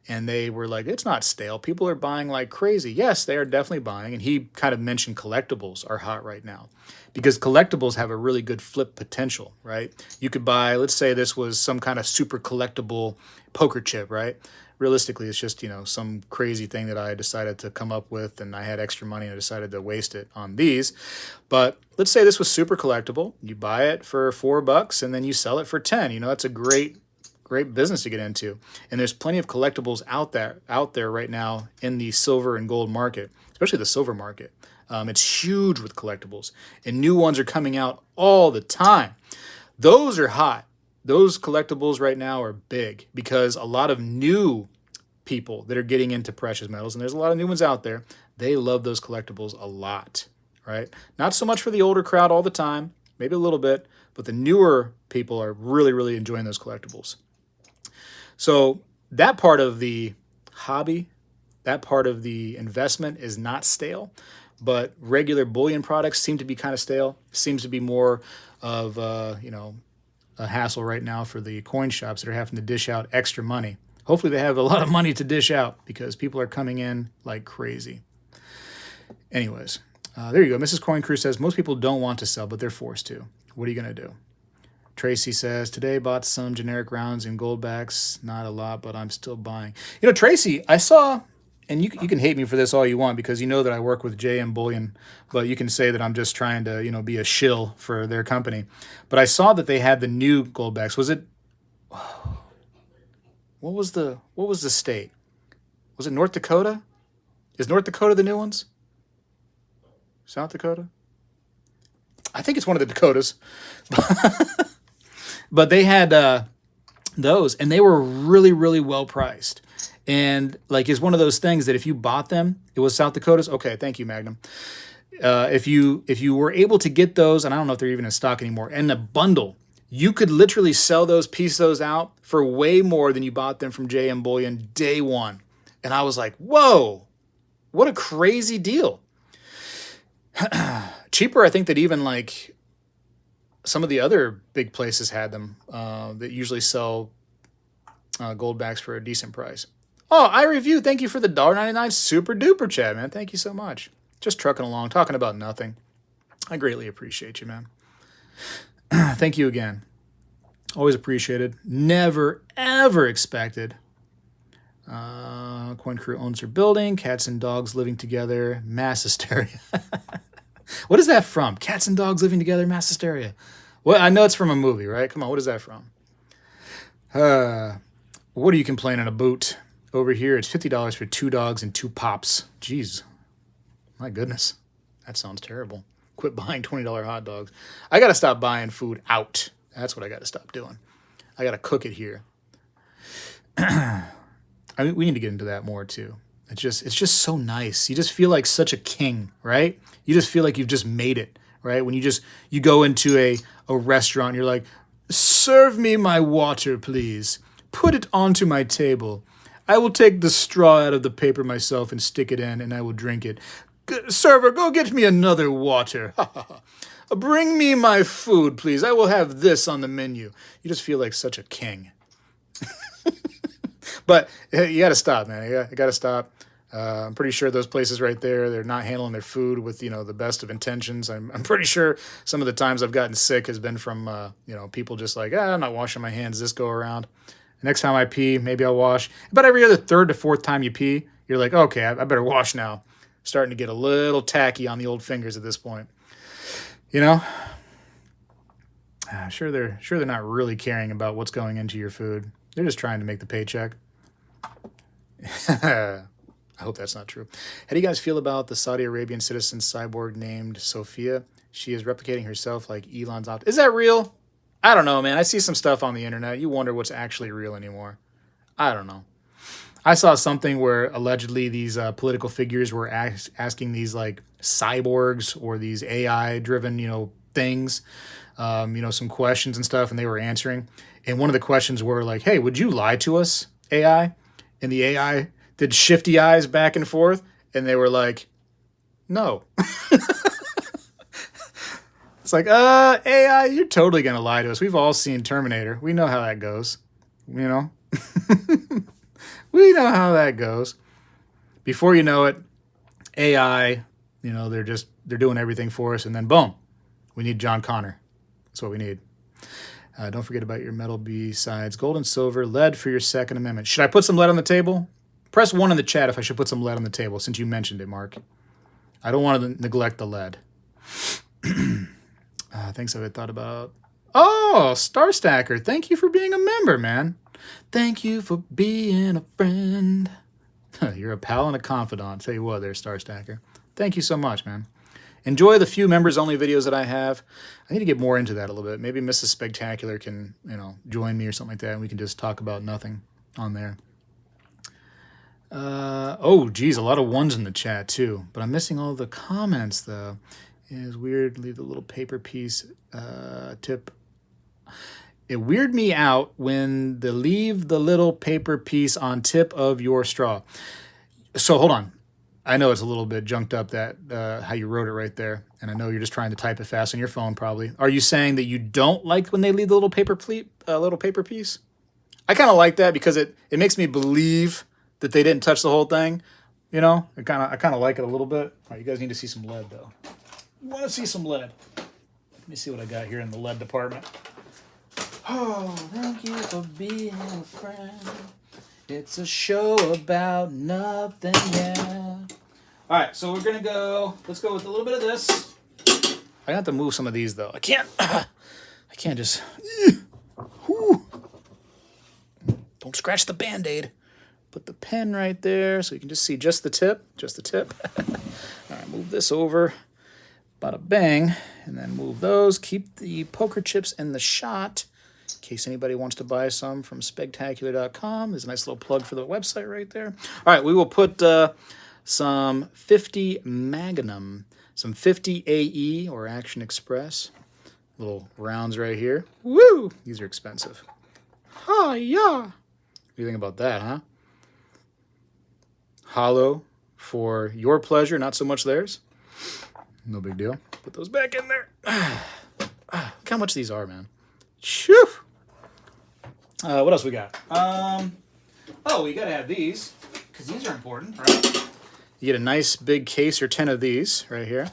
And they were like, it's not stale. People are buying like crazy. Yes, they are definitely buying. And he kind of mentioned collectibles are hot right now because collectibles have a really good flip potential, right? You could buy, let's say this was some kind of super collectible poker chip, right? Realistically, it's just, you know, some crazy thing that I decided to come up with and I had extra money and I decided to waste it on these. But let's say this was super collectible. You buy it for $4 and then you sell it for 10. You know, that's a great business to get into. And there's plenty of collectibles out there right now in the silver and gold market, especially the silver market. It's huge with collectibles and new ones are coming out all the time. Those are hot. Those collectibles right now are big because a lot of new people that are getting into precious metals, and there's a lot of new ones out there, they love those collectibles a lot, right? Not so much for the older crowd all the time, maybe a little bit, but the newer people are really, really enjoying those collectibles. So that part of the hobby, that part of the investment is not stale, but regular bullion products seem to be kind of stale. Seems to be more of, you know, a hassle right now for the coin shops that are having to dish out extra money. Hopefully they have a lot of money to dish out because people are coming in like crazy. Anyways, there you go. Mrs. Coin Crew says most people don't want to sell, but they're forced to. What are you going to do? Tracy says, today bought some generic rounds in goldbacks. Not a lot, but I'm still buying. You know, Tracy, I saw, and you can hate me for this all you want because you know that I work with JM Bullion, but you can say that I'm just trying to, you know, be a shill for their company. But I saw that they had the new goldbacks. Was it What was the state? Was it North Dakota? Is North Dakota the new ones? South Dakota? I think it's one of the Dakotas. But they had those, and they were really, really well priced. And like, it's one of those things that if you bought them, it was South Dakota's. Okay, thank you, Magnum. If you were able to get those, and I don't know if they're even in stock anymore, in a bundle, you could literally sell those, piece those out for way more than you bought them from JM Bullion day one. And I was like, whoa, what a crazy deal. Cheaper, I think, that even like some of the other big places had them that usually sell gold backs for a decent price. Oh, I review. Thank you for the $1.99 super duper chat, man. Thank you so much. Just trucking along, talking about nothing. I greatly appreciate you, man. Thank you again. Always appreciated. Never, ever expected. Coin Crew owns her building. Cats and dogs living together. Mass hysteria. What is that from? Cats and dogs living together. Mass hysteria. Well, I know it's from a movie, right? Come on, what is that from? What are you complaining about? Over here, it's $50 for 2 dogs and 2 pops. Jeez. My goodness. That sounds terrible. Quit buying $20 hot dogs. I got to stop buying food out. That's what I got to stop doing. I got to cook it here. I mean, we need to get into that more too. It's just so nice. You just feel like such a king, right? You just feel like you've just made it, right? When you go into a restaurant, you're like, serve me my water, please. Put it onto my table. I will take the straw out of the paper myself and stick it in, and I will drink it. Server, go get me another water. Bring me my food, please. I will have this on the menu. You just feel like such a king. But you got to stop, man. You got to stop. I'm pretty sure those places right there, they're not handling their food with, the best of intentions. I'm pretty sure some of the times I've gotten sick has been from, people just like, I'm not washing my hands this go around. Next time I pee, maybe I'll wash. But every other third to fourth time you pee, you're like, okay, I better wash now. Starting to get a little tacky on the old fingers at this point. Sure they're not really caring about what's going into your food. They're just trying to make the paycheck. I hope that's not true. How do you guys feel about the Saudi Arabian citizen cyborg named Sophia? She is replicating herself like Elon's opt. Is that real? I don't know, man. I see some stuff on the internet. You wonder what's actually real anymore. I don't know. I saw something where allegedly these political figures were asking these like cyborgs or these AI-driven, things, some questions and stuff, and they were answering. And one of the questions were like, hey, would you lie to us, AI? And the AI did shifty eyes back and forth, and they were like, no. It's like, AI, you're totally going to lie to us. We've all seen Terminator. We know how that goes, We know how that goes. Before you know it, AI, they're doing everything for us, and then boom, we need John Connor. That's what we need. Don't forget about your metal besides gold and silver, lead for your Second Amendment. Should I put some lead on the table? Press 1 in the chat if I should put some lead on the table, since you mentioned it, Mark. I don't want to neglect the lead. Things I've thought about. Oh, Star Stacker, thank you for being a member, man. Thank you for being a friend. You're a pal and a confidant. Tell you what there, Star Stacker. Thank you so much, man. Enjoy the few members-only videos that I have. I need to get more into that a little bit. Maybe Mrs. Spectacular can, join me or something like that, and we can just talk about nothing on there. Oh, geez, a lot of ones in the chat, too. But I'm missing all the comments, though. It's weird. Leave the little paper piece tip. It weirded me out when they leave the little paper piece on tip of your straw. So hold on. I know it's a little bit junked up that how you wrote it right there, and I know you're just trying to type it fast on your phone probably. Are you saying that you don't like when they leave the little paper piece? I kind of like that because it makes me believe that they didn't touch the whole thing. I kind of like it a little bit. All right, you guys need to see some lead though. You want to see some lead? Let me see what I got here in the lead department. Oh, thank you for being a friend. It's a show about nothing, yeah. All right, so we're going to go, let's go with a little bit of this. I have to move some of these, though. I can't just, don't don't scratch the Band-Aid. Put the pen right there so you can just see just the tip, All right, move this over. Bada bang. And then move those. Keep the poker chips in the shot in case anybody wants to buy some from Spegtacular.com. There's a nice little plug for the website right there. All right, we will put some 50 Magnum, some 50 AE or Action Express. Little rounds right here. Woo! These are expensive. Oh, yeah. What do you think about that, huh? Hollow for your pleasure, not so much theirs. No big deal. Put those back in there. Look how much these are, man. Shoo! What else we got? Oh, you gotta have these, because these are important, right? You get a nice big case or 10 of these right here,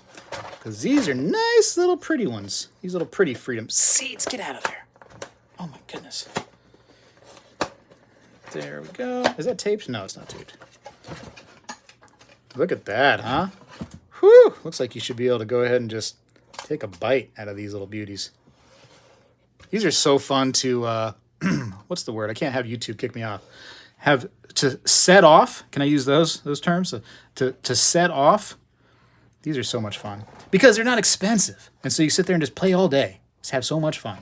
because these are nice little pretty ones. These little pretty Freedom Seeds. Get out of there. Oh my goodness. There we go. Is that taped? No, it's not taped. Look at that, huh? Whew! Looks like you should be able to go ahead and just take a bite out of these little beauties. These are so fun to, what's the word? I can't have YouTube kick me off. Have to set off. Can I use those terms? To set off. These are so much fun because they're not expensive. And so you sit there and just play all day. Just have so much fun.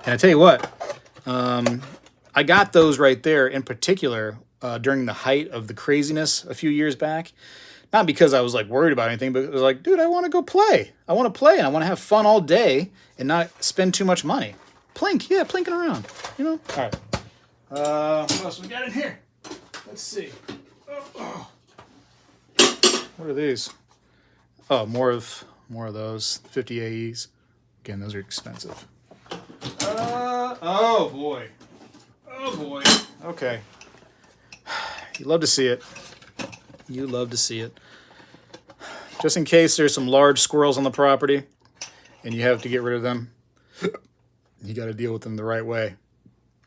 And I tell you what, I got those right there in particular during the height of the craziness a few years back. Not because I was like worried about anything, but it was like, dude, I want to go play. I want to play and I want to have fun all day and not spend too much money. Plinking around, you know? All right. What else we got in here? Let's see. What are these? Oh, more of those 50 AEs. Again, those are expensive. Oh boy. Okay. You love to see it. You love to see it. Just in case there's some large squirrels on the property and you have to get rid of them, you got to deal with them the right way.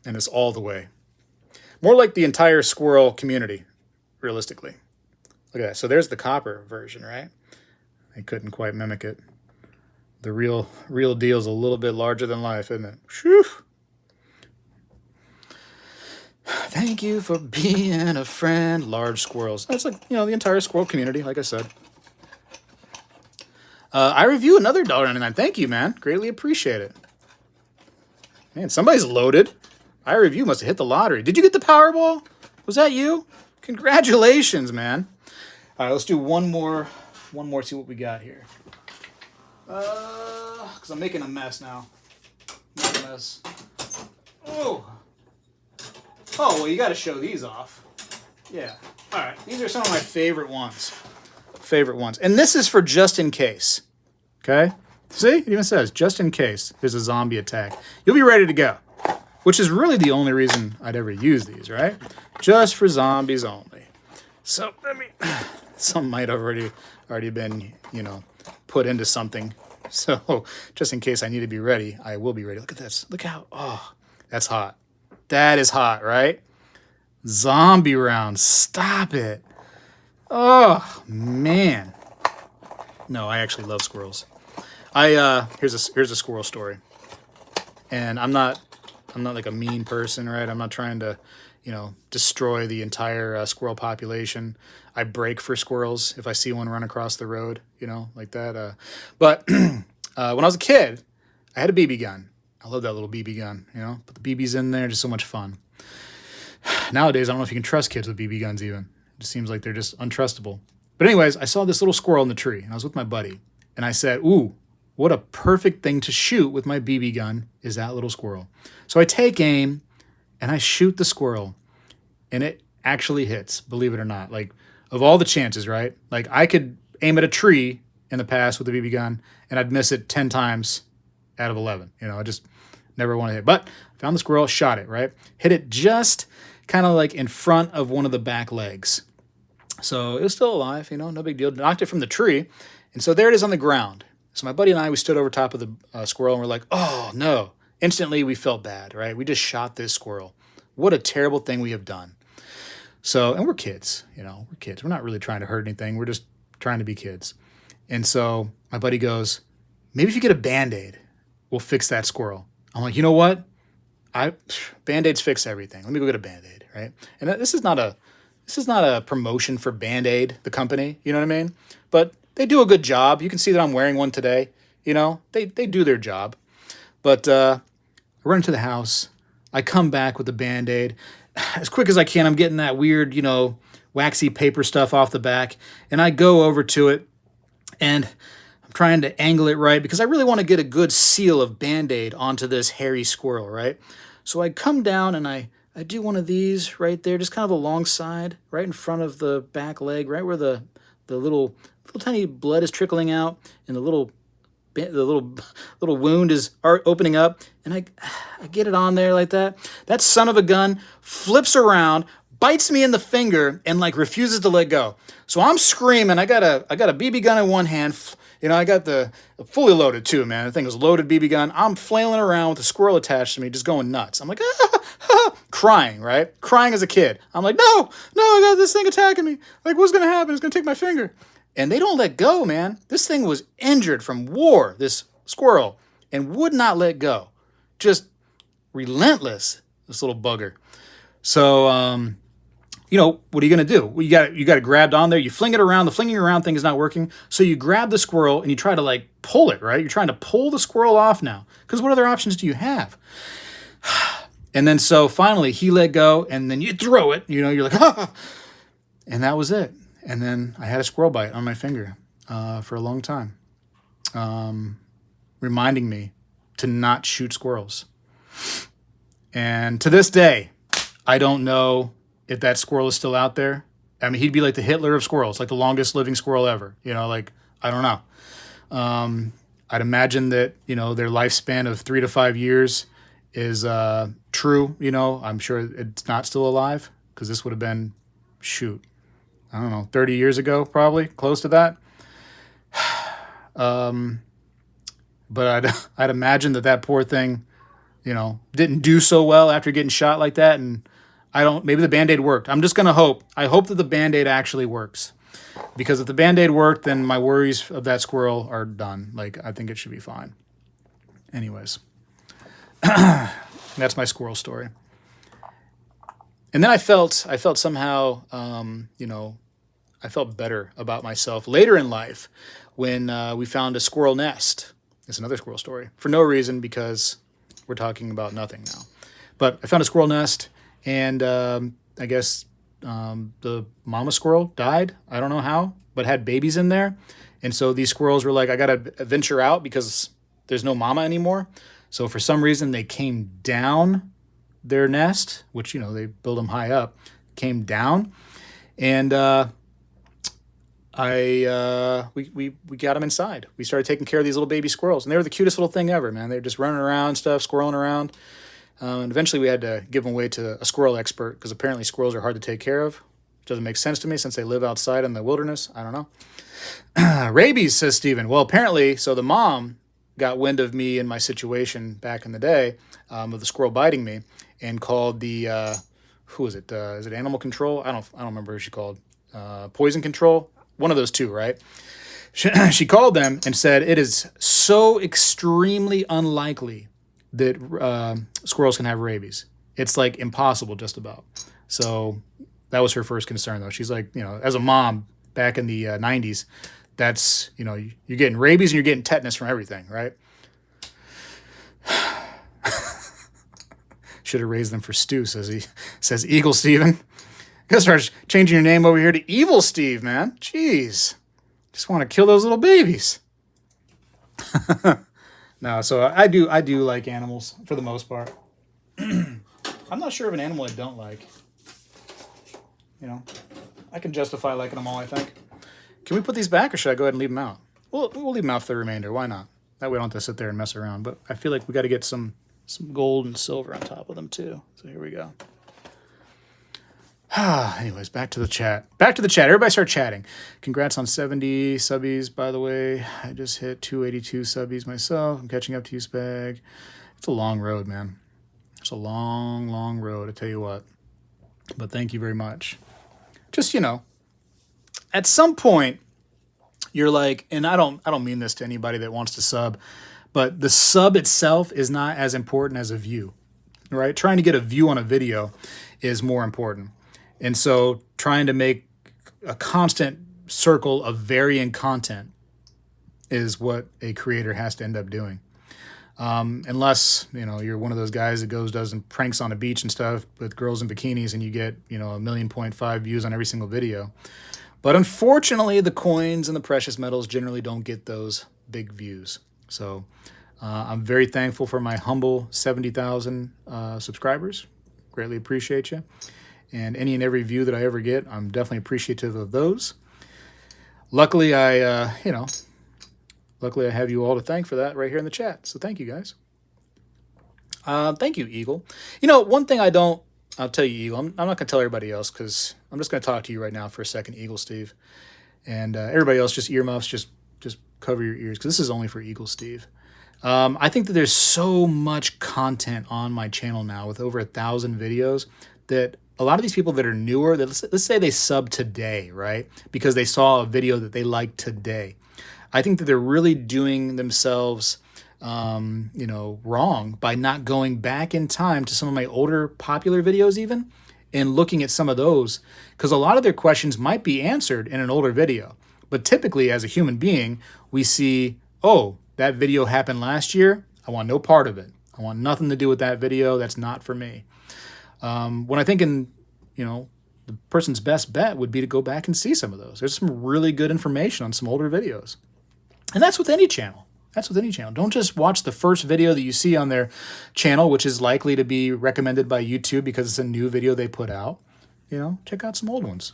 And it's all the way. More like the entire squirrel community, realistically. Look at that. So there's the copper version, right? I couldn't quite mimic it. The real deal's a little bit larger than life, isn't it? Whew. Thank you for being a friend. Large squirrels. That's like, you know, the entire squirrel community, like I said. I review another $1.99. Thank you, man. Greatly appreciate it. Man, somebody's loaded. I review must have hit the lottery. Did you get the Powerball? Was that you? Congratulations, man. All right, let's do one more, see what we got here. Because I'm making a mess now. Making a mess. Oh, well, you got to show these off. Yeah. All right. These are some of my favorite ones. And this is for just in case. Okay? See? It even says, just in case there's a zombie attack. You'll be ready to go. Which is really the only reason I'd ever use these, right? Just for zombies only. So, some might have already been, you know, put into something. So, just in case I need to be ready, I will be ready. Look at this. Look how, that's hot. That is hot, right? Zombie round. Stop it. Oh, man. No, I actually love squirrels. Here's a squirrel story. And I'm not like a mean person, right? I'm not trying to, you know, destroy the entire squirrel population. I break for squirrels if I see one run across the road, you know, like that. But when I was a kid, I had a BB gun. I love that little BB gun, you know. Put the BBs in there, just so much fun. Nowadays, I don't know if you can trust kids with BB guns even. It just seems like they're just untrustable. But anyways, I saw this little squirrel in the tree, and I was with my buddy. And I said, ooh, what a perfect thing to shoot with my BB gun is that little squirrel. So I take aim, and I shoot the squirrel. And it actually hits, believe it or not. Like, of all the chances, right? Like, I could aim at a tree in the past with a BB gun, and I'd miss it 10 times out of 11. You know, I just never wanted to hit. But I found the squirrel, shot it, right? Hit it just kind of like in front of one of the back legs. So it was still alive, you know, no big deal. Knocked it from the tree. And so there it is on the ground. So my buddy and I, we stood over top of the squirrel and we're like, oh, no. Instantly, we felt bad, right? We just shot this squirrel. What a terrible thing we have done. So, and we're kids, you know, we're kids. We're not really trying to hurt anything. We're just trying to be kids. And so my buddy goes, maybe if you get a Band-Aid, we'll fix that squirrel. I'm like, you know what? Band-Aids fix everything. Let me go get a Band-Aid, right? And this is not a promotion for Band-Aid, the company, you know what I mean? But they do a good job. You can see that I'm wearing one today. You know, they do their job. But I run into the house. I come back with the Band-Aid. As quick as I can, I'm getting that weird, waxy paper stuff off the back. And I go over to it, and I'm trying to angle it right because I really want to get a good seal of Band-Aid onto this hairy squirrel, right? So I come down and I do one of these right there, just kind of alongside, right in front of the back leg, right where the little tiny blood is trickling out and the little wound is opening up, and I get it on there like that. That son of a gun flips around, bites me in the finger, and like refuses to let go. So I'm screaming. I got a BB gun in one hand. I got the fully loaded too, man. The thing was loaded BB gun. I'm flailing around with a squirrel attached to me, just going nuts. I'm like, crying, right? Crying as a kid. I'm like, no, I got this thing attacking me. Like, what's gonna happen? It's gonna take my finger. And they don't let go, man. This thing was injured from war, this squirrel, and would not let go. Just relentless, this little bugger. So, what are you going to do? Well, you got it grabbed on there. You fling it around. The flinging around thing is not working. So you grab the squirrel and you try to like pull it, right? You're trying to pull the squirrel off now. Because what other options do you have? And then so finally he let go, and then you throw it. You're like, ah! And that was it. And then I had a squirrel bite on my finger for a long time, reminding me to not shoot squirrels. And to this day, I don't know if that squirrel is still out there. I mean, he'd be like the Hitler of squirrels, like the longest living squirrel ever. I don't know. I'd imagine that, their lifespan of 3 to 5 years is true. I'm sure it's not still alive, because this would have been, I don't know, 30 years ago, probably, close to that. But I'd imagine that poor thing, didn't do so well after getting shot like that. And maybe the Band-Aid worked. I'm just going to hope. I hope that the Band-Aid actually works. Because if the Band-Aid worked, then my worries of that squirrel are done. Like, I think it should be fine. Anyways. That's my squirrel story. And then I felt somehow, I felt better about myself later in life when we found a squirrel nest. It's another squirrel story. For no reason, because we're talking about nothing now. But I found a squirrel nest, and I guess the mama squirrel died. I don't know how, but had babies in there. And so these squirrels were like, I got to venture out because there's no mama anymore. So for some reason, they came down their nest, which, they build them high up, came down. And we got them inside. We started taking care of these little baby squirrels, and they were the cutest little thing ever, man. They were just running around and stuff, squirreling around. And eventually we had to give them away to a squirrel expert, because apparently squirrels are hard to take care of. Doesn't make sense to me since they live outside in the wilderness. I don't know. Rabies, says Steven. Well, apparently, so the mom got wind of me and my situation back in the day, of the squirrel biting me, and called the, who is it? Is it animal control? I don't remember who she called. Poison control? One of those two, right? She called them and said, it is so extremely unlikely that squirrels can have rabies. It's like impossible, just about. So that was her first concern, though. She's like, as a mom back in the 90s, that's, you're getting rabies and you're getting tetanus from everything, right? Should have raised them for Stu, says Eagle Steven. Gotta start changing your name over here to Evil Steve, man. Jeez. Just want to kill those little babies. No, so I do like animals for the most part. I'm not sure of an animal I don't like. I can justify liking them all, I think. Can we put these back, or should I go ahead and leave them out? We'll leave them out for the remainder. Why not? That way we don't have to sit there and mess around. But I feel like we got to get some gold and silver on top of them too. So here we go. Anyways, back to the chat. Everybody start chatting. Congrats on 70 subbies, by the way. I just hit 282 subbies myself. I'm catching up to you, Speg. It's a long road, man. It's a long, long road, I tell you what. But thank you very much. Just, at some point, you're like, and I don't mean this to anybody that wants to sub, but the sub itself is not as important as a view, right? Trying to get a view on a video is more important. And so trying to make a constant circle of varying content is what a creator has to end up doing. Unless, you know, you're one of those guys that does pranks on a beach and stuff with girls in bikinis and you get, you know, 1.5 million views on every single video. But unfortunately, the coins and the precious metals generally don't get those big views. So I'm very thankful for my humble 70,000 subscribers. Greatly appreciate you. And any and every view that I ever get, I'm definitely appreciative of those. Luckily, Luckily, I have you all to thank for that right here in the chat. So thank you, guys. Thank you, Eagle. You know, one thing I'll tell you, Eagle, I'm not going to tell everybody else because I'm just going to talk to you right now for a second, Eagle Steve. And everybody else, just earmuffs, just cover your ears because this is only for Eagle Steve. I think that there's so much content on my channel now with over 1,000 videos that a lot of these people that are newer, that let's say they sub today, right? Because they saw a video that they liked today. I think that they're really doing themselves, wrong by not going back in time to some of my older popular videos even and looking at some of those because a lot of their questions might be answered in an older video. But typically as a human being, we see, oh, that video happened last year. I want no part of it. I want nothing to do with that video. That's not for me. When I think the person's best bet would be to go back and see some of those. There's some really good information on some older videos. And that's with any channel. That's with any channel. Don't just watch the first video that you see on their channel, which is likely to be recommended by YouTube because it's a new video they put out. You know, check out some old ones.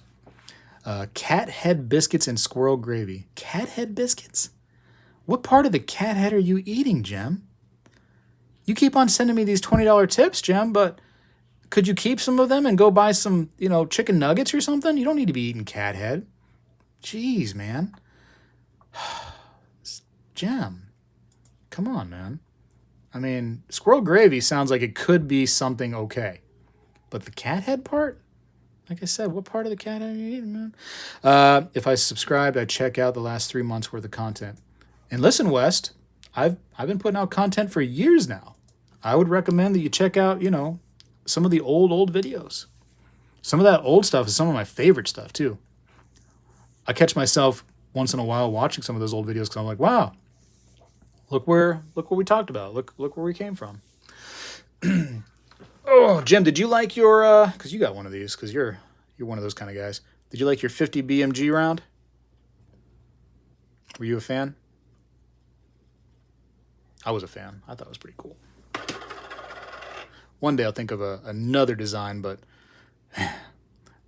Cat head biscuits and squirrel gravy. Cat head biscuits? What part of the cat head are you eating, Jem? You keep on sending me these $20 tips, Jem, but could you keep some of them and go buy some, chicken nuggets or something? You don't need to be eating cat head. Jeez, man. Jem, come on, man. I mean, squirrel gravy sounds like it could be something okay. But the cat head part? Like I said, what part of the cat head are you eating, man? If I subscribed, I'd check out the last 3 months worth of content. And listen, West, I've been putting out content for years now. I would recommend that you check out, some of the old videos. Some of that old stuff is some of my favorite stuff, too. I catch myself once in a while watching some of those old videos because I'm like, wow, look what we talked about. Look where we came from. Oh, Jim, did you like your, because you got one of these, because you're one of those kind of guys. Did you like your 50 BMG round? Were you a fan? I was a fan. I thought it was pretty cool. One day I'll think of another design, but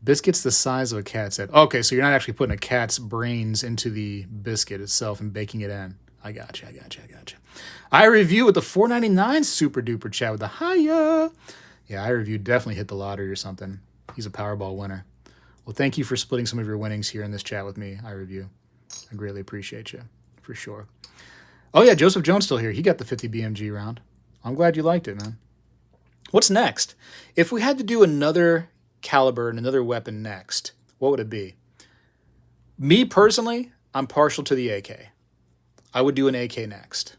biscuits the size of a cat's head. Okay, so you're not actually putting a cat's brains into the biscuit itself and baking it in. I got you. I review with the $4.99 super duper chat with the hiya. Yeah, I review definitely hit the lottery or something. He's a Powerball winner. Well, thank you for splitting some of your winnings here in this chat with me. I review. I greatly appreciate you, for sure. Oh yeah, Joseph Jones still here. He got the 50 BMG round. I'm glad you liked it, man. What's next? If we had to do another caliber and another weapon next, what would it be? Me personally, I'm partial to the AK. I would do an AK next.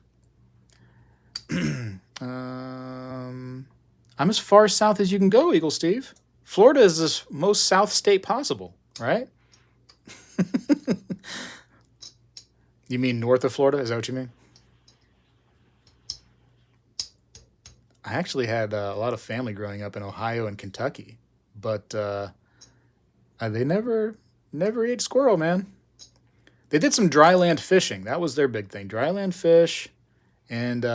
I'm as far south as you can go, Eagle Steve. Florida is the most south state possible, right? You mean north of Florida? Is that what you mean? I actually had a lot of family growing up in Ohio and Kentucky, but they never ate squirrel, man. They did some dry land fishing. That was their big thing. Dry land fish and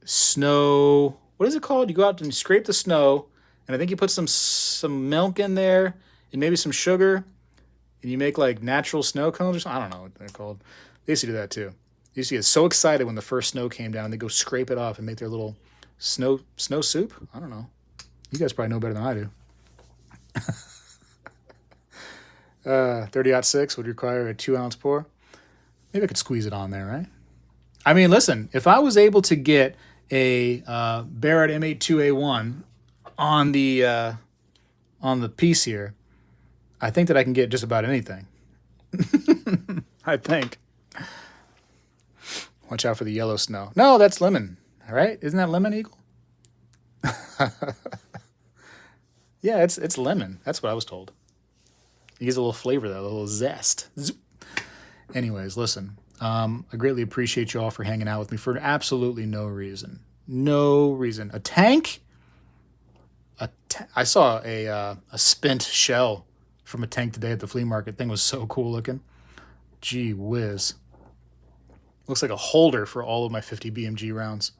snow. What is it called? You go out and scrape the snow, and I think you put some milk in there and maybe some sugar, and you make like natural snow cones or something. I don't know what they're called. They used to do that too. They used to get so excited when the first snow came down. They go scrape it off and make their little snow soup. I don't know. You guys probably know better than I do. 30-06 would require a 2-ounce pour. Maybe I could squeeze it on there, right? I mean, listen, if I was able to get a Barrett M82A1 on the piece here, I think that I can get just about anything. I think. Watch out for the yellow snow. No, that's lemon. All right, isn't that lemon, Eagle? Yeah, it's lemon. That's what I was told. It gives a little flavor, though, a little zest. Zoop. Anyways, listen. I greatly appreciate you all for hanging out with me for absolutely no reason. No reason. A tank? I saw a spent shell from a tank today at the flea market. Thing was so cool looking. Gee whiz. Looks like a holder for all of my 50 BMG rounds.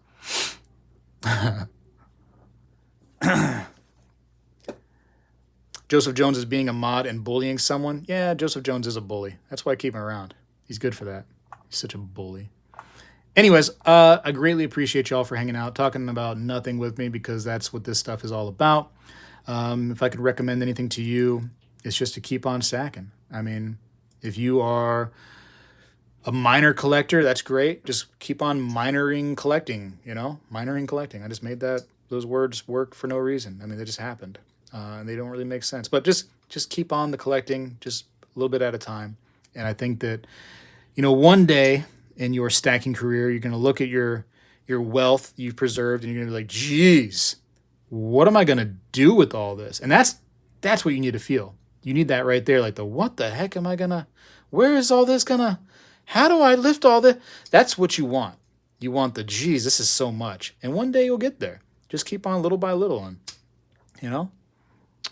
Joseph Jones is being a mod and bullying someone. Yeah, Joseph Jones is a bully. That's why I keep him around. He's good for that. He's such a bully. Anyways, I greatly appreciate y'all for hanging out, talking about nothing with me, because that's what this stuff is all about. If I could recommend anything to you, it's just to keep on stacking. I mean, if you are a minor collector, that's great. Just keep on minoring collecting, minoring collecting. I just made those words work for no reason. I mean, they just happened. And they don't really make sense. But just keep on the collecting, just a little bit at a time. And I think that, one day in your stacking career, you're going to look at your wealth you've preserved, and you're going to be like, geez, what am I going to do with all this? And that's what you need to feel. You need that right there, like what the heck am I going to, where is all this going to, how do I lift all this? That's what you want. You want the, geez, this is so much. And one day you'll get there. Just keep on little by little on,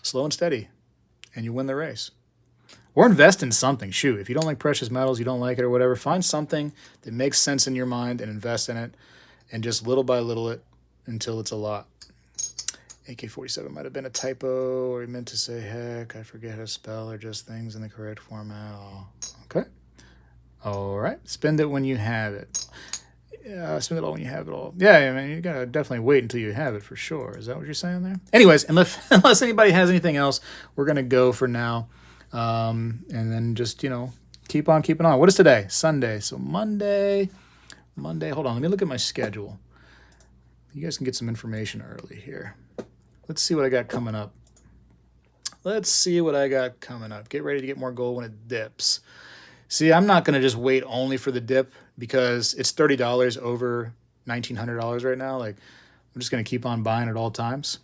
slow and steady, and you win the race. Or invest in something. Shoot, if you don't like precious metals, you don't like it or whatever, find something that makes sense in your mind and invest in it, and just little by little it until it's a lot. AK-47 might have been a typo, or he meant to say heck, I forget how to spell, or just things in the correct format. Oh, okay. All right. Spend it when you have it. Spend it all when you have it all. Yeah, I mean, you gotta definitely wait until you have it for sure. Is that what you're saying there? Anyways, unless anybody has anything else, we're gonna go for now. And then just, keep on keeping on. What is today? Sunday. So Monday, hold on. Let me look at my schedule. You guys can get some information early here. Let's see what I got coming up. Get ready to get more gold when it dips. See, I'm not going to just wait only for the dip, because it's $30 over $1,900 right now. Like, I'm just going to keep on buying at all times.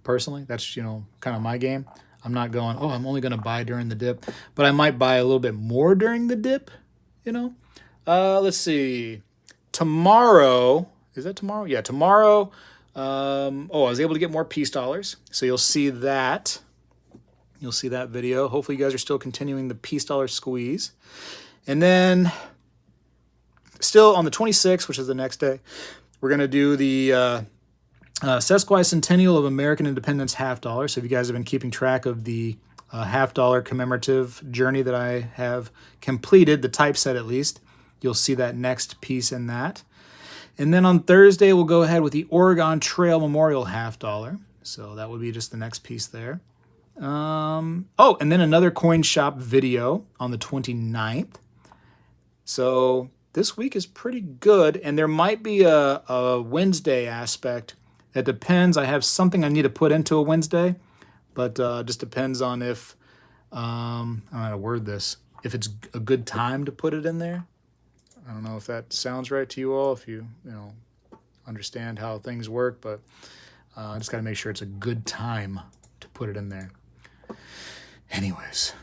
Personally, that's, kind of my game. I'm not going, I'm only going to buy during the dip, but I might buy a little bit more during the dip, Let's see. Tomorrow, is that tomorrow? Yeah, tomorrow. I was able to get more peace dollars. So you'll see that. You'll see that video. Hopefully you guys are still continuing the peace dollar squeeze. And then still on the 26th, which is the next day, we're going to do the sesquicentennial of American independence half dollar. So if you guys have been keeping track of the half dollar commemorative journey that I have completed, the typeset at least, you'll see that next piece in that. And then on Thursday, we'll go ahead with the Oregon Trail Memorial half dollar. So that would be just the next piece there. And then another coin shop video on the 29th. So this week is pretty good, and there might be a Wednesday aspect. It depends. I have something I need to put into a Wednesday, but just depends on if, I don't know how to word this, if it's a good time to put it in there. I don't know if that sounds right to you all, if you understand how things work, but I just got to make sure it's a good time to put it in there. Anyways,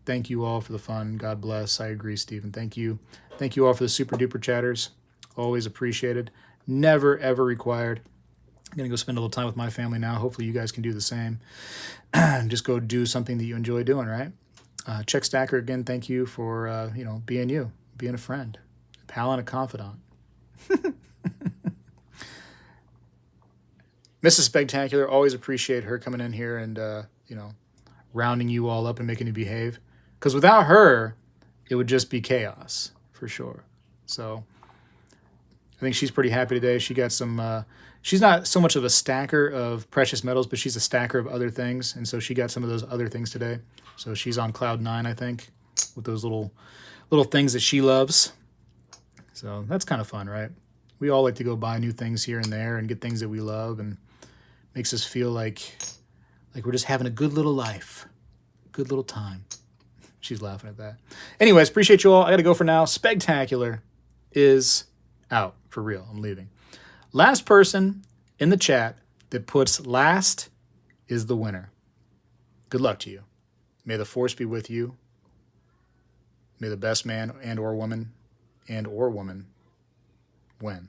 thank you all for the fun. God bless. I agree, Stephen. Thank you. Thank you all for the super duper chatters. Always appreciated. Never, ever required. I'm going to go spend a little time with my family now. Hopefully you guys can do the same. Just go do something that you enjoy doing, right? Check Stacker, again, thank you for, being you, being a friend, a pal and a confidant. Mrs. Spegtacular, always appreciate her coming in here and, rounding you all up and making you behave. Because without her, it would just be chaos, for sure. So I think she's pretty happy today. She got some, she's not so much of a stacker of precious metals, but she's a stacker of other things. And so she got some of those other things today. So she's on cloud 9, I think, with those little things that she loves. So that's kind of fun, right? We all like to go buy new things here and there and get things that we love, and makes us feel like we're just having a good little life, good little time. She's laughing at that. Anyways, appreciate you all. I got to go for now. Spegtacular. is out. For real, I'm leaving. Last person in the chat that puts last is the winner. Good luck to you. May the force be with you. May the best man and or woman win.